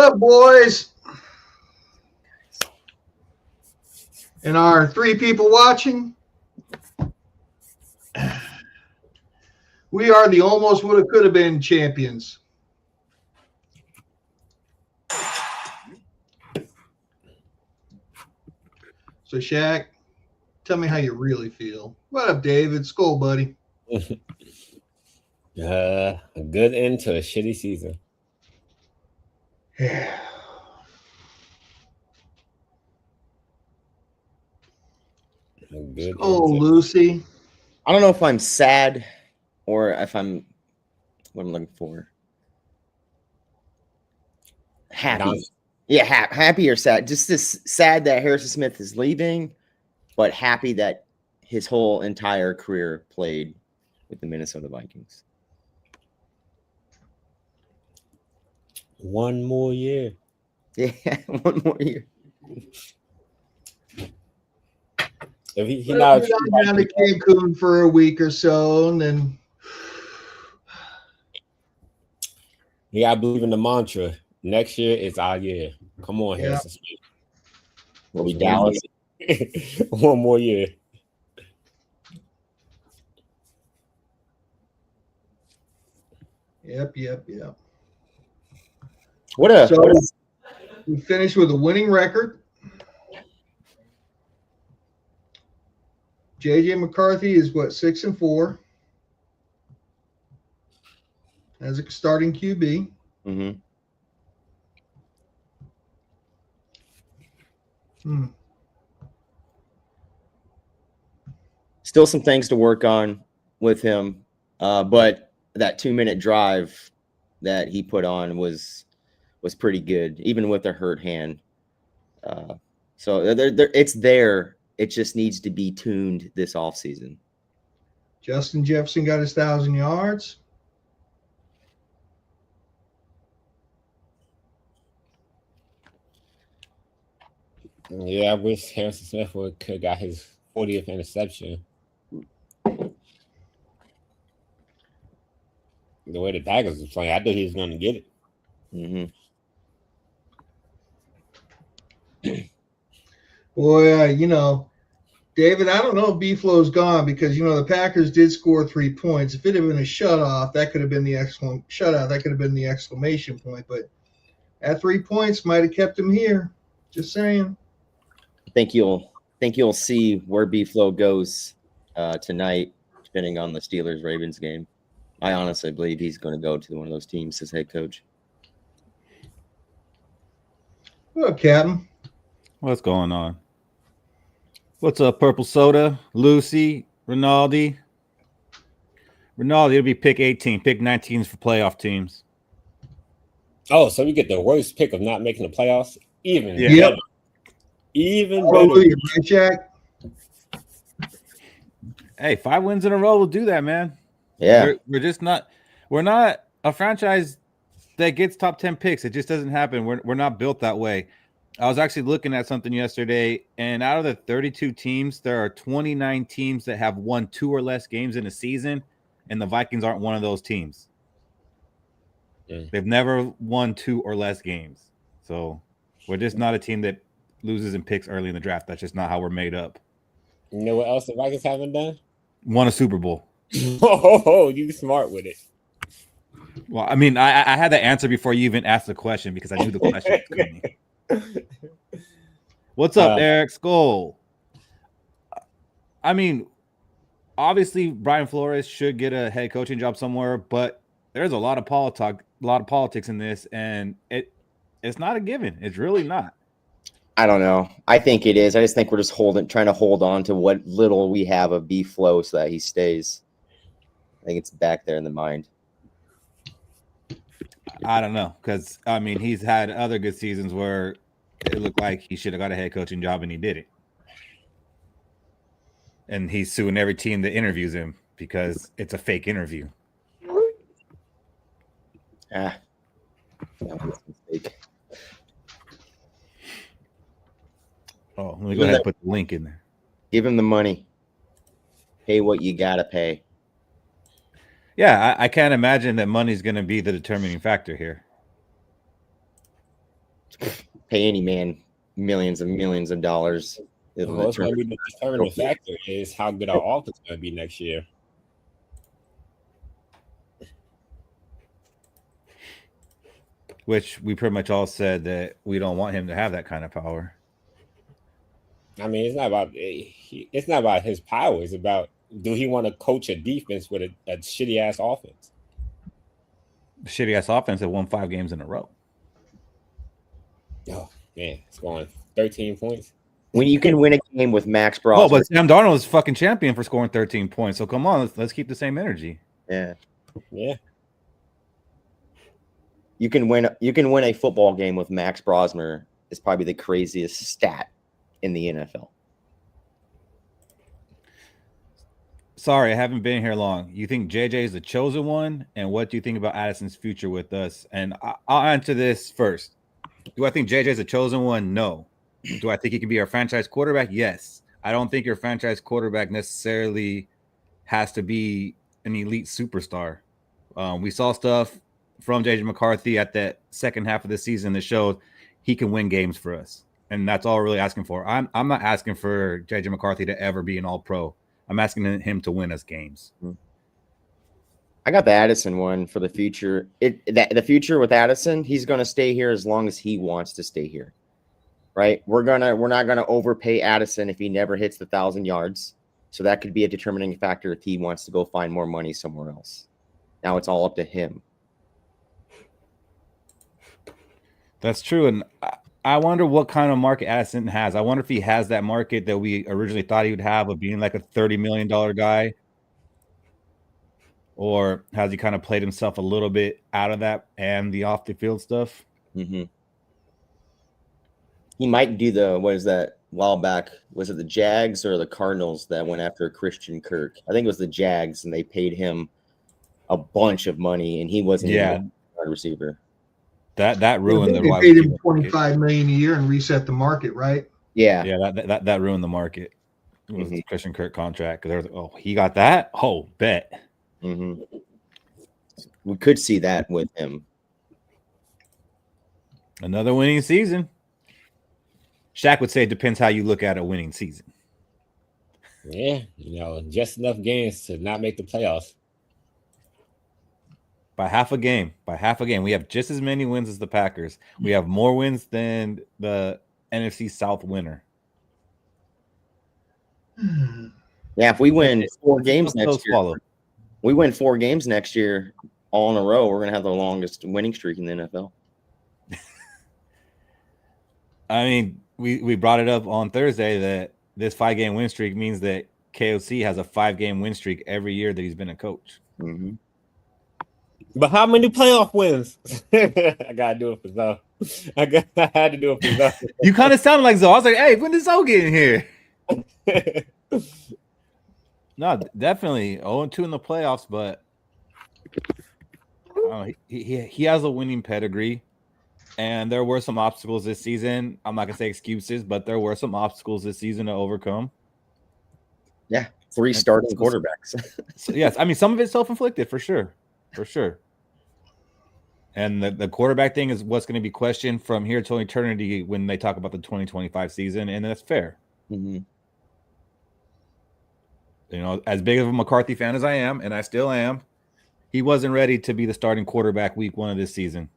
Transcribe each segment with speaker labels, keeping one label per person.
Speaker 1: up, boys? And our 3 people watching, we are the almost would have could have been champions. So, Shaq, tell me how you really feel. What up, David? Skol, buddy.
Speaker 2: A good end to a shitty season.
Speaker 1: Yeah. Lucy.
Speaker 3: I don't know if I'm sad or if I'm what I'm looking for. Happy. Yeah, happy or sad. Just this sad that Harrison Smith is leaving, but happy that his whole entire career played with the Minnesota Vikings.
Speaker 2: One more year.
Speaker 3: Yeah, one more year.
Speaker 1: If he now down to Cancun for a week or so, and then
Speaker 2: I believe in the mantra. Next year is our year. Come on, Harrison Smith.
Speaker 3: We'll be Dallas.
Speaker 2: One more year.
Speaker 1: Yep. We finished with a winning record. JJ McCarthy is 6-4 as a starting QB.
Speaker 3: Mm-hmm. Still some things to work on with him, but that 2-minute drive that he put on was pretty good, even with a hurt hand. So it's there. It just needs to be tuned this offseason.
Speaker 1: Justin Jefferson got his 1,000 yards.
Speaker 2: Yeah, I wish Harrison Smith could have got his 40th interception. The way the Packers was playing, I thought he was going to get it.
Speaker 3: Mm-hmm.
Speaker 1: Boy, David, I don't know if B-Flow's gone because, the Packers did score 3 points. If it had been a shutoff, that could have been the shutout. That could have been the exclamation point. But at 3 points might have kept him here. Just saying.
Speaker 3: I think you'll see where B-Flow goes tonight, depending on the Steelers-Ravens game. I honestly believe he's going to go to one of those teams as head coach.
Speaker 1: Hello, Captain.
Speaker 4: What's going on? What's up, Purple Soda, Lucy, Rinaldi? Rinaldi will be pick 18. Pick 19s for playoff teams.
Speaker 2: Oh, so we get the worst pick of not making the playoffs? Even
Speaker 1: better.
Speaker 2: Even better.
Speaker 1: Jack.
Speaker 4: Hey, 5 wins in a row will do that, man.
Speaker 3: Yeah.
Speaker 4: We're not a franchise that gets top 10 picks. It just doesn't happen. We're not built that way. I was actually looking at something yesterday, and out of the 32 teams, there are 29 teams that have won 2 or less games in a season, and the Vikings aren't one of those teams. They've never won 2 or less games. So we're just not a team that loses and picks early in the draft. That's just not how we're made up.
Speaker 2: You know what else the Vikings haven't done?
Speaker 4: Won a Super Bowl.
Speaker 2: Oh, you smart with it.
Speaker 4: Well, I mean, I had the answer before you even asked the question because I knew the question was coming. What's up, Eric Skol? I mean, obviously Brian Flores should get a head coaching job somewhere, but there's a lot of politics in this, and it's not a given. It's really not.
Speaker 3: I don't know. I think it is. I just think we're just trying to hold on to what little we have of B-Flow so that he stays. I think it's back there in the mind.
Speaker 4: I don't know, because I mean, he's had other good seasons where it looked like he should have got a head coaching job and he did it. And he's suing every team that interviews him because it's a fake interview.
Speaker 3: That was a mistake.
Speaker 4: Oh, let me go ahead and put the link in there.
Speaker 3: Give him the money. Pay what you gotta pay.
Speaker 4: Yeah, I can't imagine that money's going to be the determining factor here.
Speaker 3: Pay any man millions and millions of dollars.
Speaker 2: What's going to be the determining factor is how good our offense is going to be next year.
Speaker 4: Which we pretty much all said that we don't want him to have that kind of power.
Speaker 2: I mean, it's not about his power. It's about, do he want to coach a defense with a shitty ass offense?
Speaker 4: The shitty ass offense that won 5 games in a row.
Speaker 2: Oh man, it's going 13 points.
Speaker 3: When you can win a game with Max Brosmer.
Speaker 4: Oh, but Sam Darnold is fucking champion for scoring 13 points. So come on, let's keep the same energy.
Speaker 3: Yeah. You can win a football game with Max Brosmer is probably the craziest stat in the NFL.
Speaker 4: Sorry, I haven't been here long. You think JJ is the chosen one? And what do you think about Addison's future with us? And I'll answer this first. Do I think JJ is the chosen one? No. Do I think he can be our franchise quarterback? Yes. I don't think your franchise quarterback necessarily has to be an elite superstar. We saw stuff from JJ McCarthy at that second half of the season that showed he can win games for us. And that's all we're really asking for. I'm not asking for JJ McCarthy to ever be an all-pro. I'm asking him to win us games.
Speaker 3: I got the Addison one for the future. The future with Addison, he's going to stay here as long as he wants to stay here. Right? We're not gonna overpay Addison if he never hits the 1,000 yards. So that could be a determining factor if he wants to go find more money somewhere else. Now it's all up to him.
Speaker 4: That's true, and I wonder what kind of market Addison has. I wonder if he has that market that we originally thought he would have of being like a $30 million guy, or has he kind of played himself a little bit out of that and the off the field stuff?
Speaker 3: Mm-hmm. He might do a while back. Was it the Jags or the Cardinals that went after Christian Kirk? I think it was the Jags, and they paid him a bunch of money, and he wasn't even a wide receiver.
Speaker 4: That ruined the
Speaker 1: wide receiver. They paid him $25 million a year and reset the market, right?
Speaker 3: Yeah.
Speaker 4: That ruined the market. It was the Christian Kirk contract. He got that? Oh, bet.
Speaker 3: Mm-hmm. We could see that with him.
Speaker 4: Another winning season. Shaq would say it depends how you look at a winning season.
Speaker 2: Yeah, just enough games to not make the playoffs.
Speaker 4: By half a game. We have just as many wins as the Packers. We have more wins than the NFC South winner.
Speaker 3: Yeah, if we win 4 games next year, we win 4 games next year all in a row, we're going to have the longest winning streak in the NFL.
Speaker 4: I mean, we brought it up on Thursday that this 5-game win streak means that KOC has a 5-game win streak every year that he's been a coach.
Speaker 3: Mm-hmm.
Speaker 2: But how many playoff wins? I gotta do it for Zoe. I had to do it for Zoe.
Speaker 4: You kind of sounded like Zoe. I was like, hey, when did Zoe get in here? No, definitely 0-2 in the playoffs, but he has a winning pedigree. And there were some obstacles this season. I'm not going to say excuses, but there were some obstacles this season to overcome.
Speaker 3: Yeah, 3 starting quarterbacks.
Speaker 4: So, yes, I mean, some of it's self-inflicted, for sure. For sure. And the quarterback thing is what's going to be questioned from here till eternity when they talk about the 2025 season, and that's fair.
Speaker 3: Mm-hmm.
Speaker 4: As big of a McCarthy fan as I am, and I still am, he wasn't ready to be the starting quarterback week 1 of this season.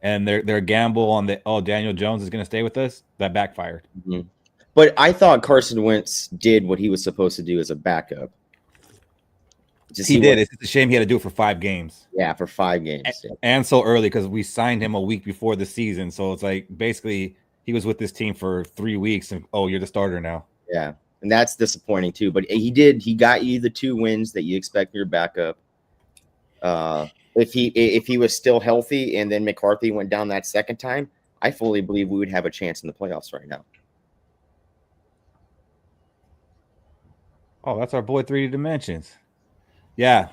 Speaker 4: And their gamble on Daniel Jones is going to stay with us, that backfired.
Speaker 3: Mm-hmm. But I thought Carson Wentz did what he was supposed to do as a backup.
Speaker 4: He did. It's a shame he had to do it for 5 games.
Speaker 3: Yeah, for 5 games.
Speaker 4: And so early because we signed him a week before the season. So it's like basically he was with this team for 3 weeks and, you're the starter now.
Speaker 3: Yeah, and that's disappointing too. But he got you the 2 wins that you expect from your backup. If he was still healthy and then McCarthy went down that second time, I fully believe we would have a chance in the playoffs right now.
Speaker 4: Oh, that's our boy 3D Dimensions. Yeah,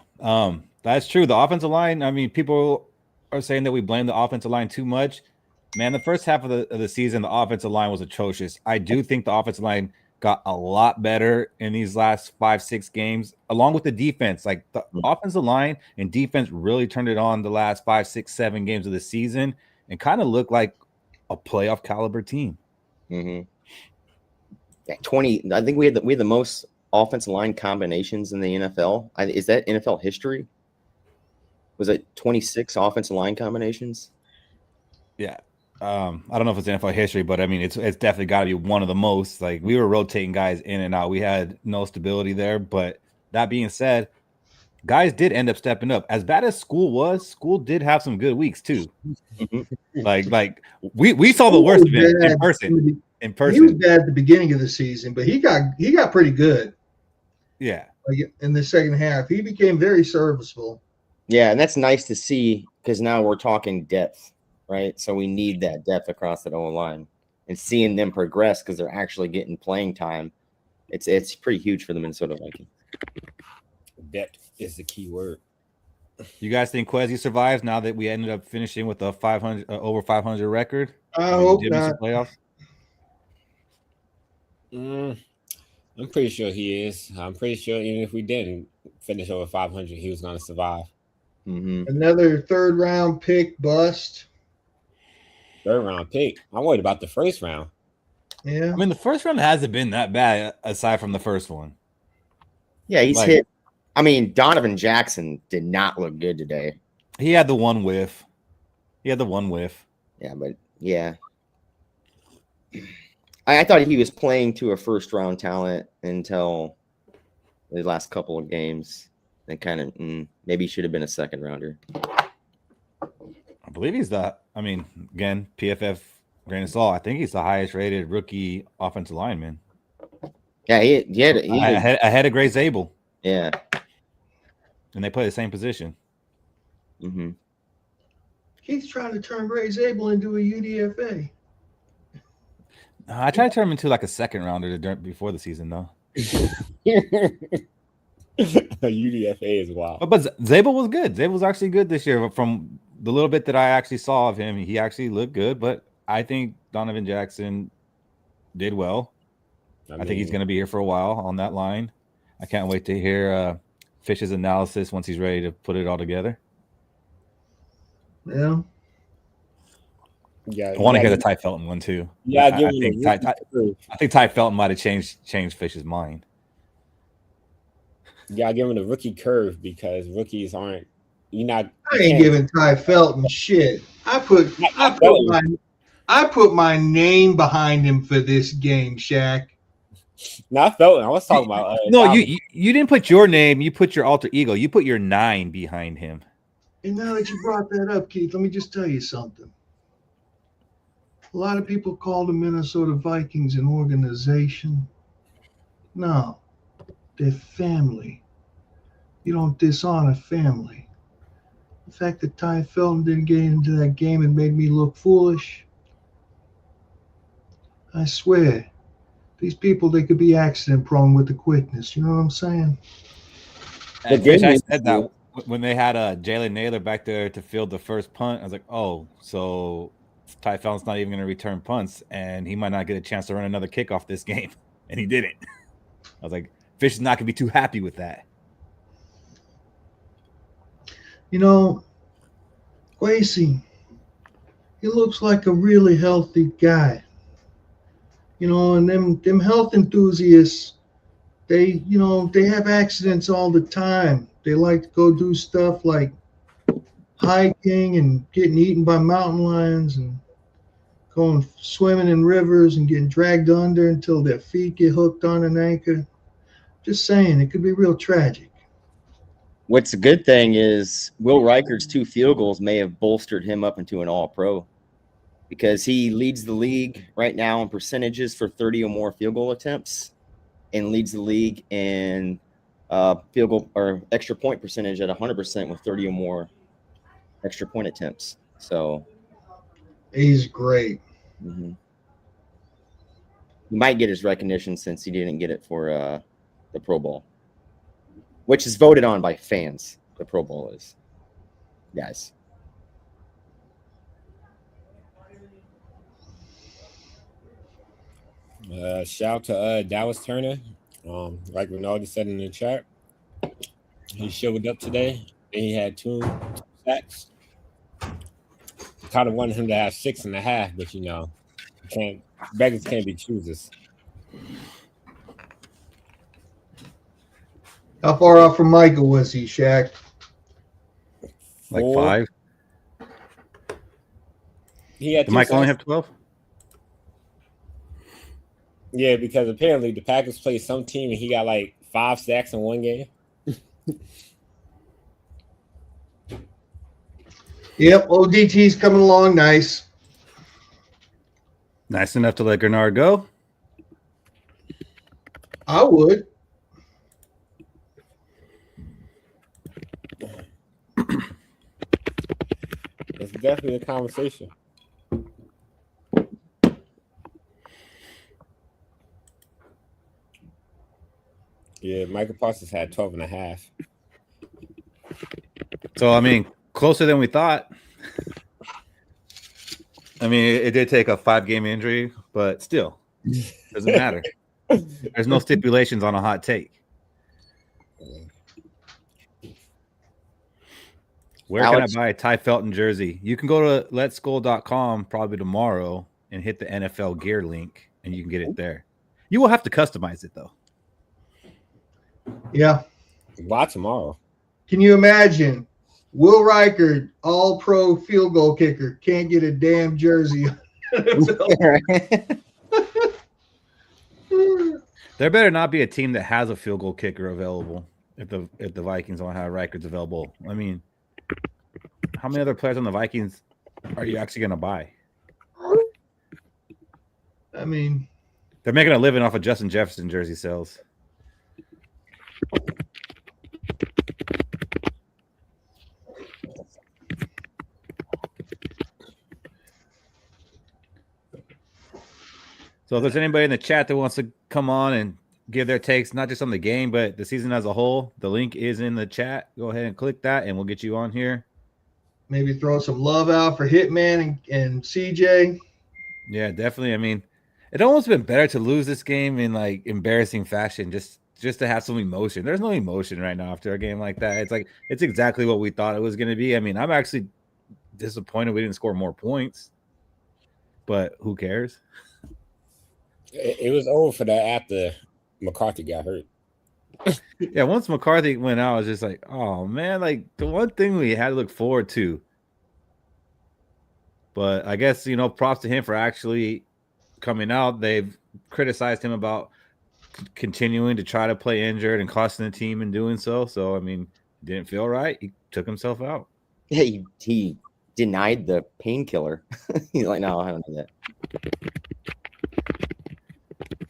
Speaker 4: that's true. The offensive line, I mean, people are saying that we blame the offensive line too much. Man, the first half of the season, the offensive line was atrocious. I do think the offensive line got a lot better in these last 5-6 games, along with the defense. Like the offensive line and defense really turned it on the last 5, 6, 7 games of the season. and kind of look like a playoff caliber team.
Speaker 3: Mm-hmm. Yeah, 20. I think we had the most offensive line combinations in the NFL. Is that NFL history? Was it 26 offensive line combinations?
Speaker 4: Yeah. I don't know if it's NFL history, but I mean, it's definitely got to be one of the most. Like, we were rotating guys in and out. We had no stability there. But that being said, guys did end up stepping up. As bad as Skol was, Skol did have some good weeks too.
Speaker 3: Mm-hmm.
Speaker 4: Like we saw the worst of him in person.
Speaker 1: He was bad at the beginning of the season, but he got pretty good.
Speaker 4: Yeah.
Speaker 1: Like in the second half, he became very serviceable.
Speaker 3: Yeah, and that's nice to see because now we're talking depth, right? So we need that depth across the O-line, and seeing them progress because they're actually getting playing time. It's pretty huge for the Minnesota Vikings.
Speaker 2: Depth is the key word.
Speaker 4: You guys think Kwesi survives now that we ended up finishing with a 500 over 500 record?
Speaker 1: I hope not.
Speaker 4: Playoffs?
Speaker 2: I'm pretty sure he is. I'm pretty sure even if we didn't finish over 500, he was going to survive.
Speaker 3: Mm-hmm.
Speaker 1: Another third-round pick bust.
Speaker 2: Third-round pick. I'm worried about the first round.
Speaker 1: Yeah.
Speaker 4: I mean, the first round hasn't been that bad aside from the first one.
Speaker 3: Yeah, he's hit. I mean, Donovan Jackson did not look good today.
Speaker 4: He had the one whiff.
Speaker 3: Yeah, but yeah. I thought he was playing to a first-round talent until the last couple of games. And kind of maybe he should have been a second-rounder.
Speaker 4: I believe he's again, PFF grain of salt. I think he's the highest-rated rookie offensive lineman.
Speaker 3: Yeah, he had
Speaker 4: ahead of Gray Zabel.
Speaker 3: Yeah.
Speaker 4: And they play the same position.
Speaker 3: Mm-hmm.
Speaker 1: He's trying to turn Gray Zabel into a UDFA.
Speaker 4: I tried to turn him into like a second rounder before the season, though.
Speaker 2: UDFA is wild.
Speaker 4: But Zabel was good. Zabel was actually good this year. From the little bit that I actually saw of him, he actually looked good. But I think Donovan Jackson did well. I think he's going to be here for a while on that line. I can't wait to hear Fish's analysis once he's ready to put it all together.
Speaker 1: Yeah.
Speaker 4: I want to hear the Ty Felton one too.
Speaker 2: Yeah,
Speaker 4: I think Ty Felton might have changed Fish's mind.
Speaker 1: Yeah,
Speaker 2: give him the rookie curve because rookies aren't.
Speaker 1: I ain't giving Ty Felton shit. I put my name behind him for this game, Shaq.
Speaker 2: Not Felton. I was talking about.
Speaker 4: No, you didn't put your name. You put your alter ego. You put your 9 behind him.
Speaker 1: And now that you brought that up, Keith, let me just tell you something. A lot of people call the Minnesota Vikings an organization. No, they're family. You don't dishonor family. The fact that Ty Felton didn't get into that game and made me look foolish, I swear, these people, they could be accident prone with the quickness. You know what I'm saying?
Speaker 4: And Fish, I said that when they had Jalen Naylor back there to field the first punt. I was like, oh, so Ty Felton's not even going to return punts, and he might not get a chance to run another kickoff this game, and he didn't. I was like, Fish is not going to be too happy with that.
Speaker 1: You know, Kwesi, he looks like a really healthy guy. You know, and them health enthusiasts, they have accidents all the time. They like to go do stuff like hiking and getting eaten by mountain lions and going swimming in rivers and getting dragged under until their feet get hooked on an anchor. Just saying, it could be real tragic.
Speaker 3: What's a good thing is Will Reichard's 2 field goals may have bolstered him up into an all-pro because he leads the league right now in percentages for 30 or more field goal attempts and leads the league in field goal or extra point percentage at 100% with 30 or more extra point attempts. So
Speaker 1: he's great.
Speaker 3: Mm-hmm. He might get his recognition since he didn't get it for the Pro Bowl, which is voted on by fans. The Pro Bowl is, guys.
Speaker 2: Shout out to Dallas Turner. Like Ronaldo said in the chat, he showed up today and he had 2 sacks. kind of wanted him to have 6.5, but beggars can't be choosers.
Speaker 1: How far off from Michael was he, Shaq?
Speaker 4: Like
Speaker 2: 4.
Speaker 4: 5.
Speaker 2: He had
Speaker 4: Did Mike only have 12?
Speaker 2: Yeah, because apparently the Packers played some team and he got like 5 sacks in one game.
Speaker 1: Yep, ODT's coming along nice.
Speaker 4: Nice enough to let Gernard go?
Speaker 1: I would.
Speaker 2: It's definitely a conversation. Yeah, Michael Parsons had 12.5.
Speaker 4: So, I mean, closer than we thought. I mean, it did take a 5-game injury, but still, doesn't matter. There's no stipulations on a hot take. Where
Speaker 3: Alex,
Speaker 4: can I buy a Ty Felton jersey? You can go to letskol.com probably tomorrow and hit the NFL gear link, and you can get it there. You will have to customize it, though.
Speaker 1: Yeah.
Speaker 2: Why tomorrow?
Speaker 1: Can you imagine? Will Reichard, all-pro field goal kicker, can't get a damn jersey.
Speaker 4: There better not be a team that has a field goal kicker available if the Vikings don't have Reichard's available. I mean, how many other players on the Vikings are you actually going to buy?
Speaker 1: I mean,
Speaker 4: they're making a living off of Justin Jefferson jersey sales. So if there's anybody in the chat that wants to come on and give their takes, not just on the game, but the season as a whole, the link is in the chat. Go ahead and click that, and we'll get you on here.
Speaker 1: Maybe throw some love out for Hitman and CJ.
Speaker 4: Yeah, definitely. I mean, it almost been better to lose this game in like embarrassing fashion, just to have some emotion. There's no emotion right now after a game like that. It's like it's exactly what we thought it was going to be. I mean, I'm actually disappointed we didn't score more points, but who cares?
Speaker 2: It was over for that after McCarthy got hurt.
Speaker 4: Yeah, once McCarthy went out, I was just like, oh man, like the one thing we had to look forward to. But I guess, props to him for actually coming out. They've criticized him about continuing to try to play injured and costing the team in doing so. So, I mean, didn't feel right. He took himself out.
Speaker 3: Yeah, he denied the painkiller. He's like, no, I don't do that.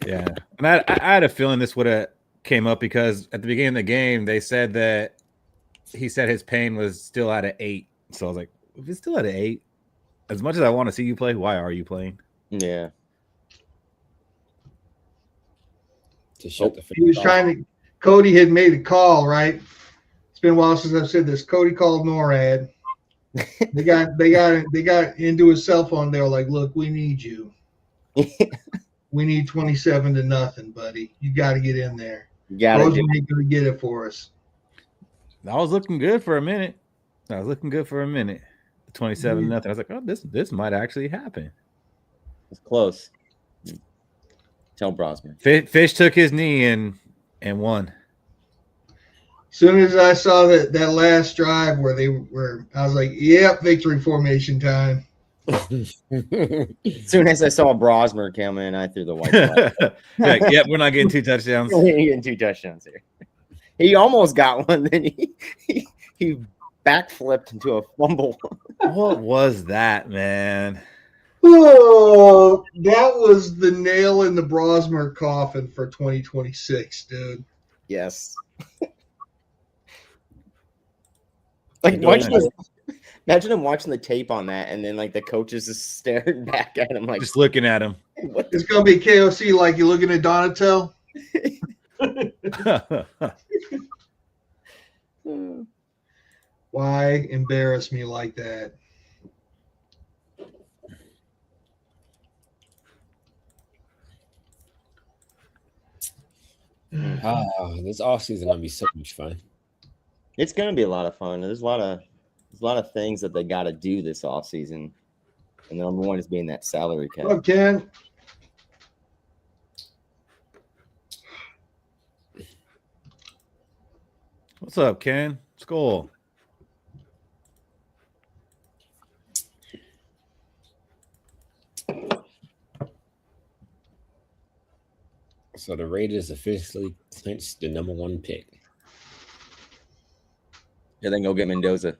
Speaker 4: Yeah, and I had a feeling this would have came up because at the beginning of the game, they said that he said his pain was still at an 8. So I was like, if it's still at an 8, as much as I want to see you play, why are you playing?
Speaker 3: Yeah.
Speaker 1: He was trying to – Cody had made a call, right? It's been a while since I've said this. Cody called NORAD. They got into his cell phone. They were like, look, we need you. We need 27-0, buddy. You got to get in there. Rosen ain't going to get it for us.
Speaker 4: I was looking good for a minute. 27-0. I was like, oh, this might actually happen.
Speaker 3: It's close. Tell Brosman.
Speaker 4: Fish took his knee and won.
Speaker 1: As soon as I saw that last drive where I was like, yep, victory formation time.
Speaker 3: As soon as I saw Brosmer come in, I threw the white flag.
Speaker 4: Like, yep, we're not getting 2 touchdowns.
Speaker 3: We're getting 2 touchdowns here. He almost got one, then he backflipped into a fumble.
Speaker 4: What was that, man?
Speaker 1: Oh, that was the nail in the Brosmer coffin for 2026, dude.
Speaker 3: Yes. Like, imagine him watching the tape on that, and then like the coaches just staring back at him, like
Speaker 4: just looking at him.
Speaker 1: It's gonna be KOC, like you're looking at Donatel. Why embarrass me like that?
Speaker 2: This offseason gonna be so much fun.
Speaker 3: It's gonna be a lot of fun. There's a lot of things that they got to do this offseason. And the number one is being that salary cap.
Speaker 1: Look, Ken.
Speaker 4: What's up, Ken? Skol.
Speaker 2: So the Raiders officially clinched the number 1 pick.
Speaker 3: Yeah, then go get Mendoza.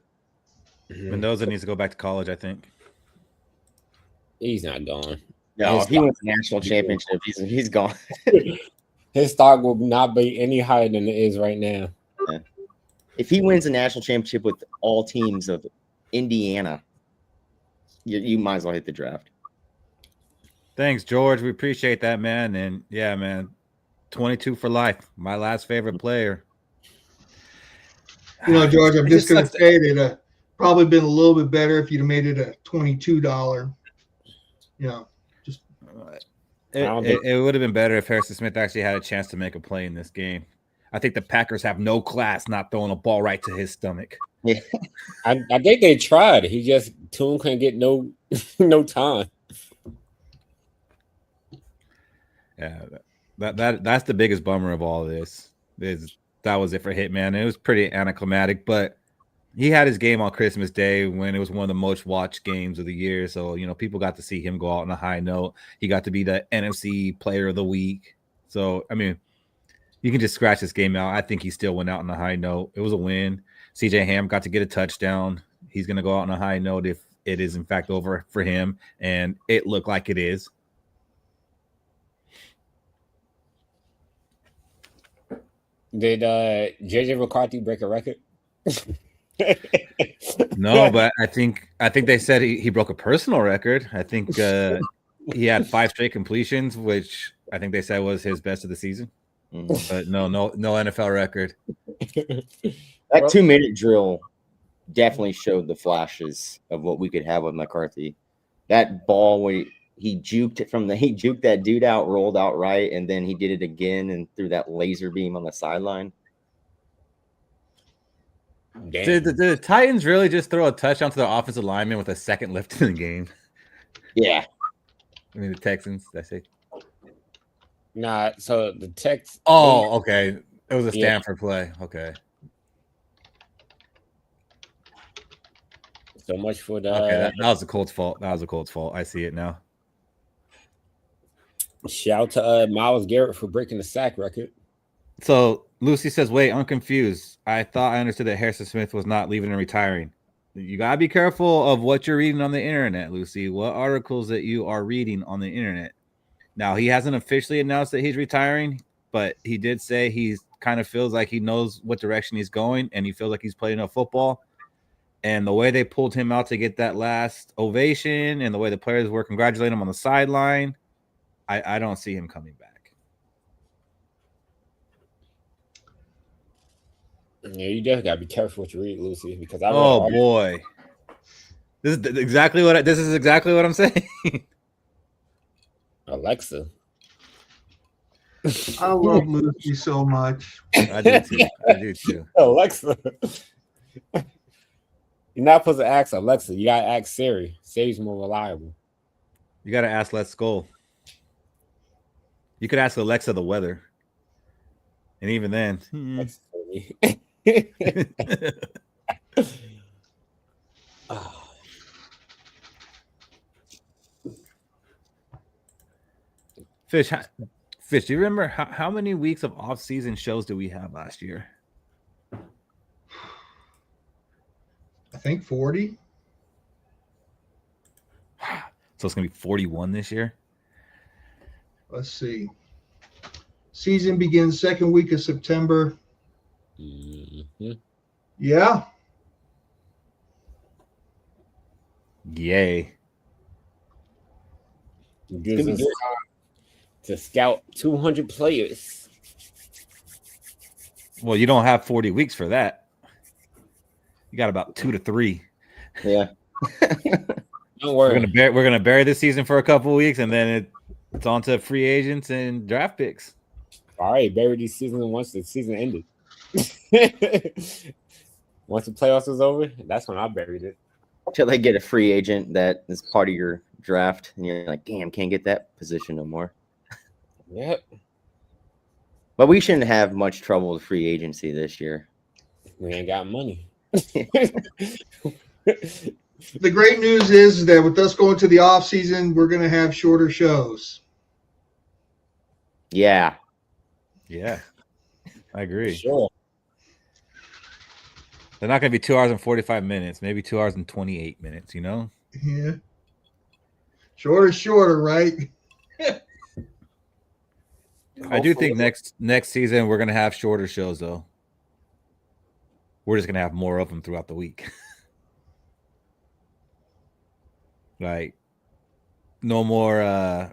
Speaker 4: Mendoza needs to go back to college, I think.
Speaker 2: He's not going.
Speaker 3: No, he wins the national championship. He's gone.
Speaker 2: His stock will not be any higher than it is right now.
Speaker 3: Yeah. If he wins the national championship with all teams of Indiana, you might as well hit the draft.
Speaker 4: Thanks, George. We appreciate that, man. And yeah, man, 22 for life. My last favorite player.
Speaker 1: You know, George, I'm just going to say that probably been a little bit better if you'd have made it a $22. You know, just
Speaker 4: it would have been better if Harrison Smith actually had a chance to make a play in this game. I think the Packers have no class not throwing a ball right to his stomach.
Speaker 3: Yeah,
Speaker 2: I think they tried. He just Tune couldn't get no time.
Speaker 4: Yeah, that's the biggest bummer of all of this. That was it for Hitman. It was pretty anticlimactic, but he had his game on Christmas Day when it was one of the most watched games of the year. So, you know, people got to see him go out on a high note. He got to be the NFC Player of the Week. So, I mean, you can just scratch this game out. I think he still went out on a high note. It was a win. CJ Ham got to get a touchdown. He's going to go out on a high note if it is, in fact, over for him. And it looked like it is.
Speaker 2: Did JJ McCarthy break a record?
Speaker 4: No, but I think they said he broke a personal record. I think he had 5 straight completions, which I think they said was his best of the season. But no NFL record.
Speaker 3: That 2-minute drill definitely showed the flashes of what we could have with McCarthy. That ball where he juked that dude out, rolled out right, and then he did it again and threw that laser beam on the sideline.
Speaker 4: Did the Titans really just throw a touchdown to the offensive lineman with a second left in the game?
Speaker 3: Yeah.
Speaker 4: I mean, the Texans, that's it.
Speaker 2: Nah, so the Texans.
Speaker 4: Oh, okay. It was a Stanford play. Okay.
Speaker 2: So much for the.
Speaker 4: Okay, that was the Colts' fault. That was the Colts' fault. I see it now.
Speaker 2: Shout to Myles Garrett for breaking the sack record.
Speaker 4: So Lucy says, wait, I'm confused. I thought I understood that Harrison Smith was not leaving and retiring. You got to be careful of what you're reading on the internet, Lucy. What articles that you are reading on the internet. Now, he hasn't officially announced that he's retiring, but he did say he kind of feels like he knows what direction he's going, and he feels like he's playing enough football. And the way they pulled him out to get that last ovation and the way the players were congratulating him on the sideline, I don't see him coming back.
Speaker 2: Yeah, you definitely gotta be careful what you read, Lucy, because
Speaker 4: boy, this is exactly what I'm saying.
Speaker 2: Alexa.
Speaker 1: I love Lucy so much.
Speaker 4: I do too.
Speaker 2: Alexa. You're not supposed to ask Alexa. You gotta ask Siri. Siri's more reliable.
Speaker 4: You gotta ask Let's Skol. You could ask Alexa the weather, and even then, Fish, do you remember how many weeks of off-season shows did we have last year?
Speaker 1: I think 40.
Speaker 4: So it's gonna be 41 this year.
Speaker 1: Let's see. Season begins second week of September.
Speaker 2: Mm-hmm.
Speaker 1: Yeah.
Speaker 4: Yay.
Speaker 2: Gives us time to scout 200 players.
Speaker 4: Well, you don't have 40 weeks for that. You got about 2 to 3.
Speaker 3: Yeah.
Speaker 2: Don't worry.
Speaker 4: We're gonna bury this season for a couple of weeks, and then it's on to free agents and draft picks.
Speaker 2: All right, buried this season once the season ended. Once the playoffs was over, that's when I buried it.
Speaker 3: Till they get a free agent that is part of your draft, and you're like, damn, can't get that position no more.
Speaker 2: Yep.
Speaker 3: But we shouldn't have much trouble with free agency this year.
Speaker 2: We ain't got money.
Speaker 1: The great news is that with us going to the off season, we're going to have shorter shows.
Speaker 3: Yeah.
Speaker 4: Yeah, I agree.
Speaker 2: Sure.
Speaker 4: They're not going to be 2 hours and 45 minutes, maybe 2 hours and 28 minutes, you know?
Speaker 1: Yeah. Shorter, right?
Speaker 4: I do think next season we're going to have shorter shows, though. We're just going to have more of them throughout the week. Like, no more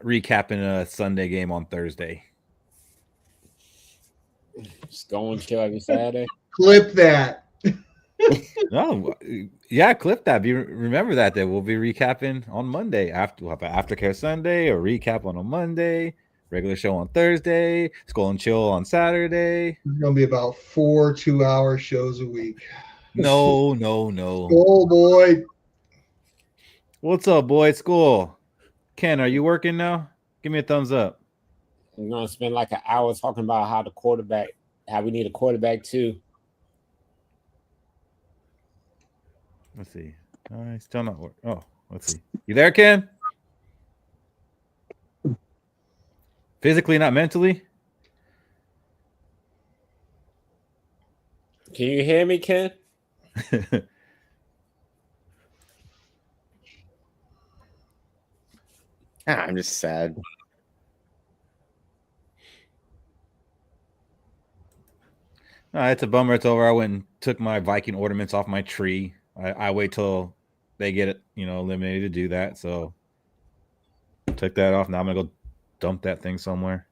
Speaker 4: recapping a Sunday game on Thursday.
Speaker 2: Just go and chill every Saturday.
Speaker 1: Clip that.
Speaker 4: No, yeah, clip that. Remember that we'll be recapping on Monday. We'll have an aftercare Sunday, or recap on a Monday, regular show on Thursday, Skol and Chill on Saturday.
Speaker 1: It's going to be about 4 2-hour shows a week.
Speaker 4: No.
Speaker 1: Oh, boy.
Speaker 4: What's up, boy? Skol. Ken, are you working now? Give me a thumbs up.
Speaker 2: We're gonna spend like an hour talking about how we need a quarterback too.
Speaker 4: Let's see. Still not working. Oh, let's see. You there, Ken? Physically, not mentally?
Speaker 2: Can you hear me, Ken?
Speaker 3: I'm just sad.
Speaker 4: No, it's a bummer. It's over. I went and took my Viking ornaments off my tree. I wait till they get it, eliminated to do that. So took that off. Now I'm gonna go dump that thing somewhere.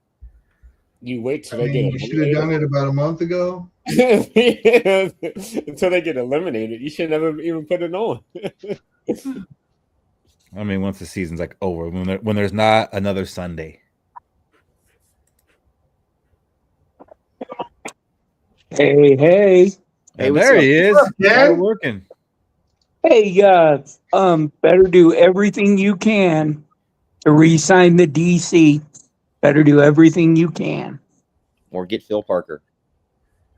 Speaker 2: You wait till they get
Speaker 1: You should have done it about a month ago.
Speaker 2: Until they get eliminated. You should never even put it on.
Speaker 4: I mean, once the season's like over, when there's not another Sunday.
Speaker 5: Hey.
Speaker 3: Hey,
Speaker 4: there he is.
Speaker 1: Yeah.
Speaker 4: Working.
Speaker 5: Hey, better do everything you can to re-sign the DC. Better do everything you can.
Speaker 3: Or get Phil Parker.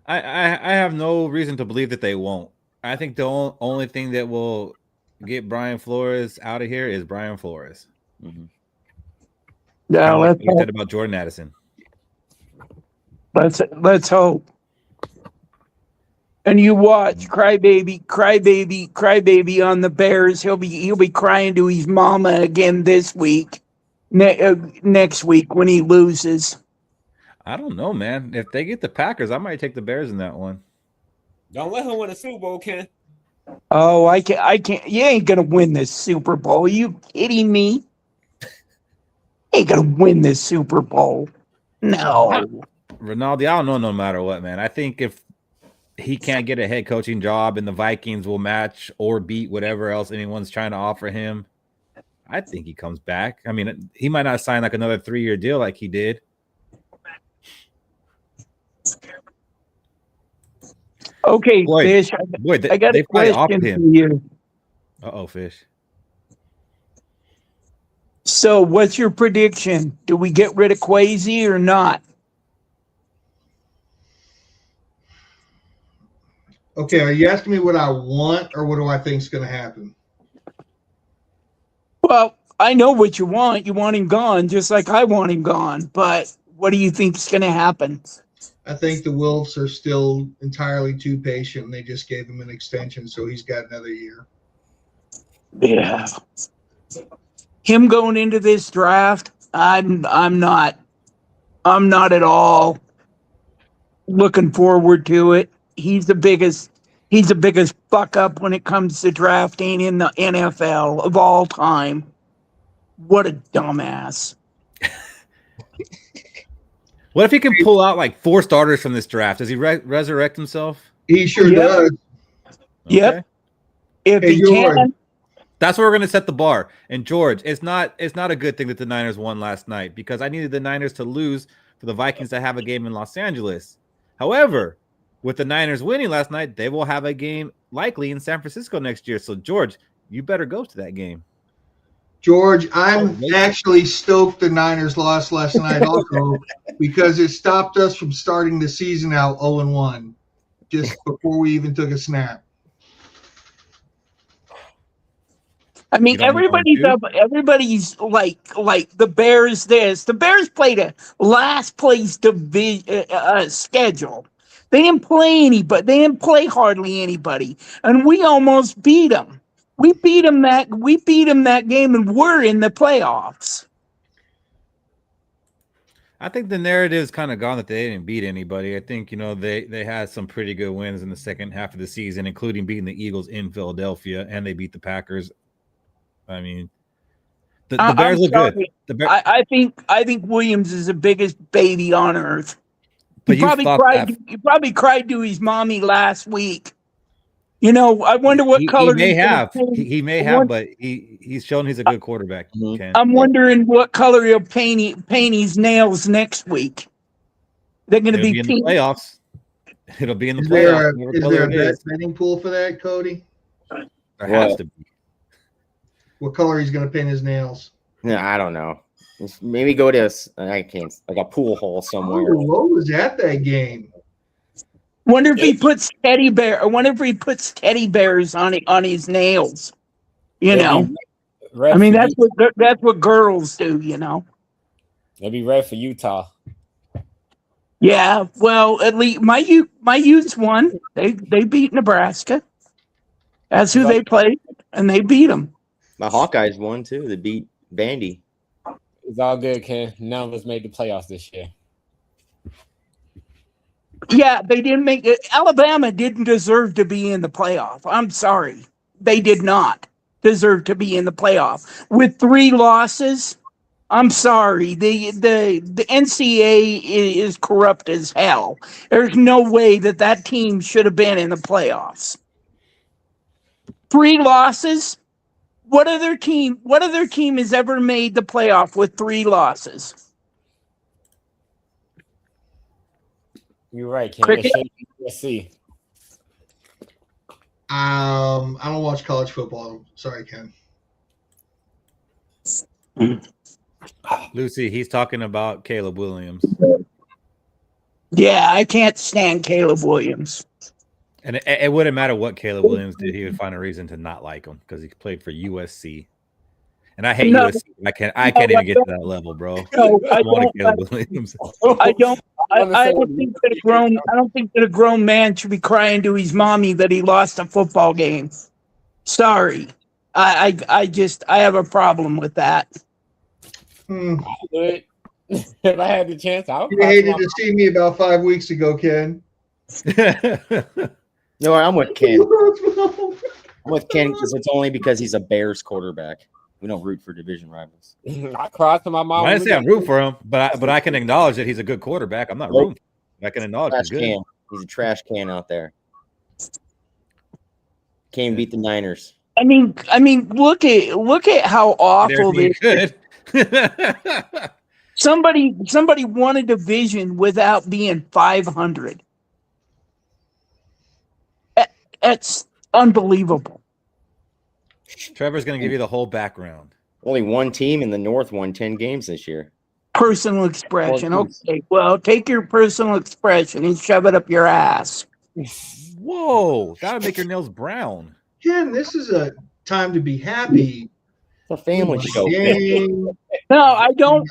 Speaker 4: I have no reason to believe that they won't. I think the only thing that will get Brian Flores out of here is Brian Flores.
Speaker 3: Mm-hmm.
Speaker 5: Yeah,
Speaker 4: like you said about Jordan Addison.
Speaker 5: Let's hope. And you watch, crybaby on the Bears. He'll be crying to his mama again this week. Next week when he loses.
Speaker 4: I don't know, man. If they get the Packers, I might take the Bears in that one.
Speaker 2: Don't let him win a Super Bowl, Ken.
Speaker 5: Oh, I can't. You ain't gonna win this Super Bowl. Are you kidding me? Ain't gonna win this Super Bowl. No.
Speaker 4: Ronaldo, I don't know no matter what, man. I think if he can't get a head coaching job and the Vikings will match or beat whatever else anyone's trying to offer him, I think he comes back. I mean, he might not sign like another 3-year deal like he did.
Speaker 5: Okay,
Speaker 4: Boy,
Speaker 5: Fish. I got a question for you.
Speaker 4: Uh-oh, Fish.
Speaker 5: So, what's your prediction? Do we get rid of Kwesi or not?
Speaker 1: Okay, are you asking me what I want or what do I think is going to happen?
Speaker 5: Well, I know what you want. You want him gone, just like I want him gone. But what do you think is going to happen?
Speaker 1: I think the Wolves are still entirely too patient, and they just gave him an extension, so he's got another year.
Speaker 5: Yeah. Him going into this draft, I'm not at all looking forward to it. He's the biggest fuck up when it comes to drafting in the NFL of all time. What a dumbass.
Speaker 4: What if he can pull out like 4 starters from this draft? Does he resurrect himself?
Speaker 1: He sure does.
Speaker 5: Yep.
Speaker 4: Okay.
Speaker 5: If he can.
Speaker 4: That's where we're going to set the bar. And George, it's not a good thing that the Niners won last night because I needed the Niners to lose for the Vikings to have a game in Los Angeles. However, with the Niners winning last night, they will have a game likely in San Francisco next year. So, George, you better go to that game.
Speaker 1: George, I'm actually stoked the Niners lost last night also because it stopped us from starting the season out 0-1 just before we even took a snap.
Speaker 5: I mean, everybody's like the Bears. The Bears played a last place schedule. They didn't play anybody. They didn't play hardly anybody, and we almost beat them. We beat them that game, and we're in the playoffs.
Speaker 4: I think the narrative's kind of gone that they didn't beat anybody. I think, they had some pretty good wins in the second half of the season, including beating the Eagles in Philadelphia, and they beat the Packers. I mean, the Bears look good.
Speaker 5: I think Williams is the biggest baby on earth.
Speaker 4: But
Speaker 5: he probably cried to his mommy last week. I wonder what color
Speaker 4: he may have. He may have, but he's shown he's a good quarterback.
Speaker 5: I'm wondering what color he'll paint his nails next week. They're going to be
Speaker 4: in the playoffs. It'll be in the
Speaker 1: playoffs. Is there a betting pool for that, Cody?
Speaker 4: There has to be.
Speaker 1: What color he's going to paint his nails?
Speaker 3: Yeah, I don't know. Maybe go to a pool hole somewhere.
Speaker 1: Oh, what was at that game?
Speaker 5: Wonder if he puts teddy bears on his nails. I mean, that's what girls do.
Speaker 2: They'll be red for Utah.
Speaker 5: Yeah, well, at least my Utes won. They beat Nebraska. That's who they played, and they beat them.
Speaker 3: My Hawkeyes won too. They beat Vandy.
Speaker 2: It's all good, Ken. None of us made the playoffs this year.
Speaker 5: Yeah, they didn't make it. Alabama didn't deserve to be in the playoff. I'm sorry. They did not deserve to be in the playoff. With 3 losses, I'm sorry. The NCAA is corrupt as hell. There's no way that team should have been in the playoffs. 3 losses? What other team has ever made the playoff with 3 losses?
Speaker 2: You're right, Ken. Let's see.
Speaker 1: I don't watch college football. Sorry, Ken.
Speaker 4: Lucy, he's talking about Caleb Williams.
Speaker 5: Yeah, I can't stand Caleb Williams.
Speaker 4: And it wouldn't matter what Caleb Williams did; he would find a reason to not like him because he played for USC. And I hate USC. I can't even get to that level, bro.
Speaker 5: No, I
Speaker 4: don't. Caleb Williams.
Speaker 5: I don't. I don't think that a grown man should be crying to his mommy that he lost a football game. Sorry, I have a problem with that.
Speaker 2: If I had the chance, I would.
Speaker 1: You hated to see me about 5 weeks ago, Ken.
Speaker 3: No, I'm with Ken. I'm with Ken because he's a Bears quarterback. We don't root for division rivals.
Speaker 2: I cried to my mom.
Speaker 4: I didn't say I'm rooting for him, but I can acknowledge that he's a good quarterback. I'm not rooting. I can acknowledge he's good.
Speaker 3: Can. He's a trash can out there. Can't beat the Niners.
Speaker 5: I mean, look at how awful this is. Somebody won a division without being 500. That's unbelievable.
Speaker 4: Trevor's going to give you the whole background.
Speaker 3: Only one team in the North won 10 games this year.
Speaker 5: Personal expression. Okay, well, take your personal expression and shove it up your ass.
Speaker 4: Whoa, that'll make your nails brown.
Speaker 1: Ken, this is a time to be happy.
Speaker 3: It's a family show.
Speaker 5: No, I don't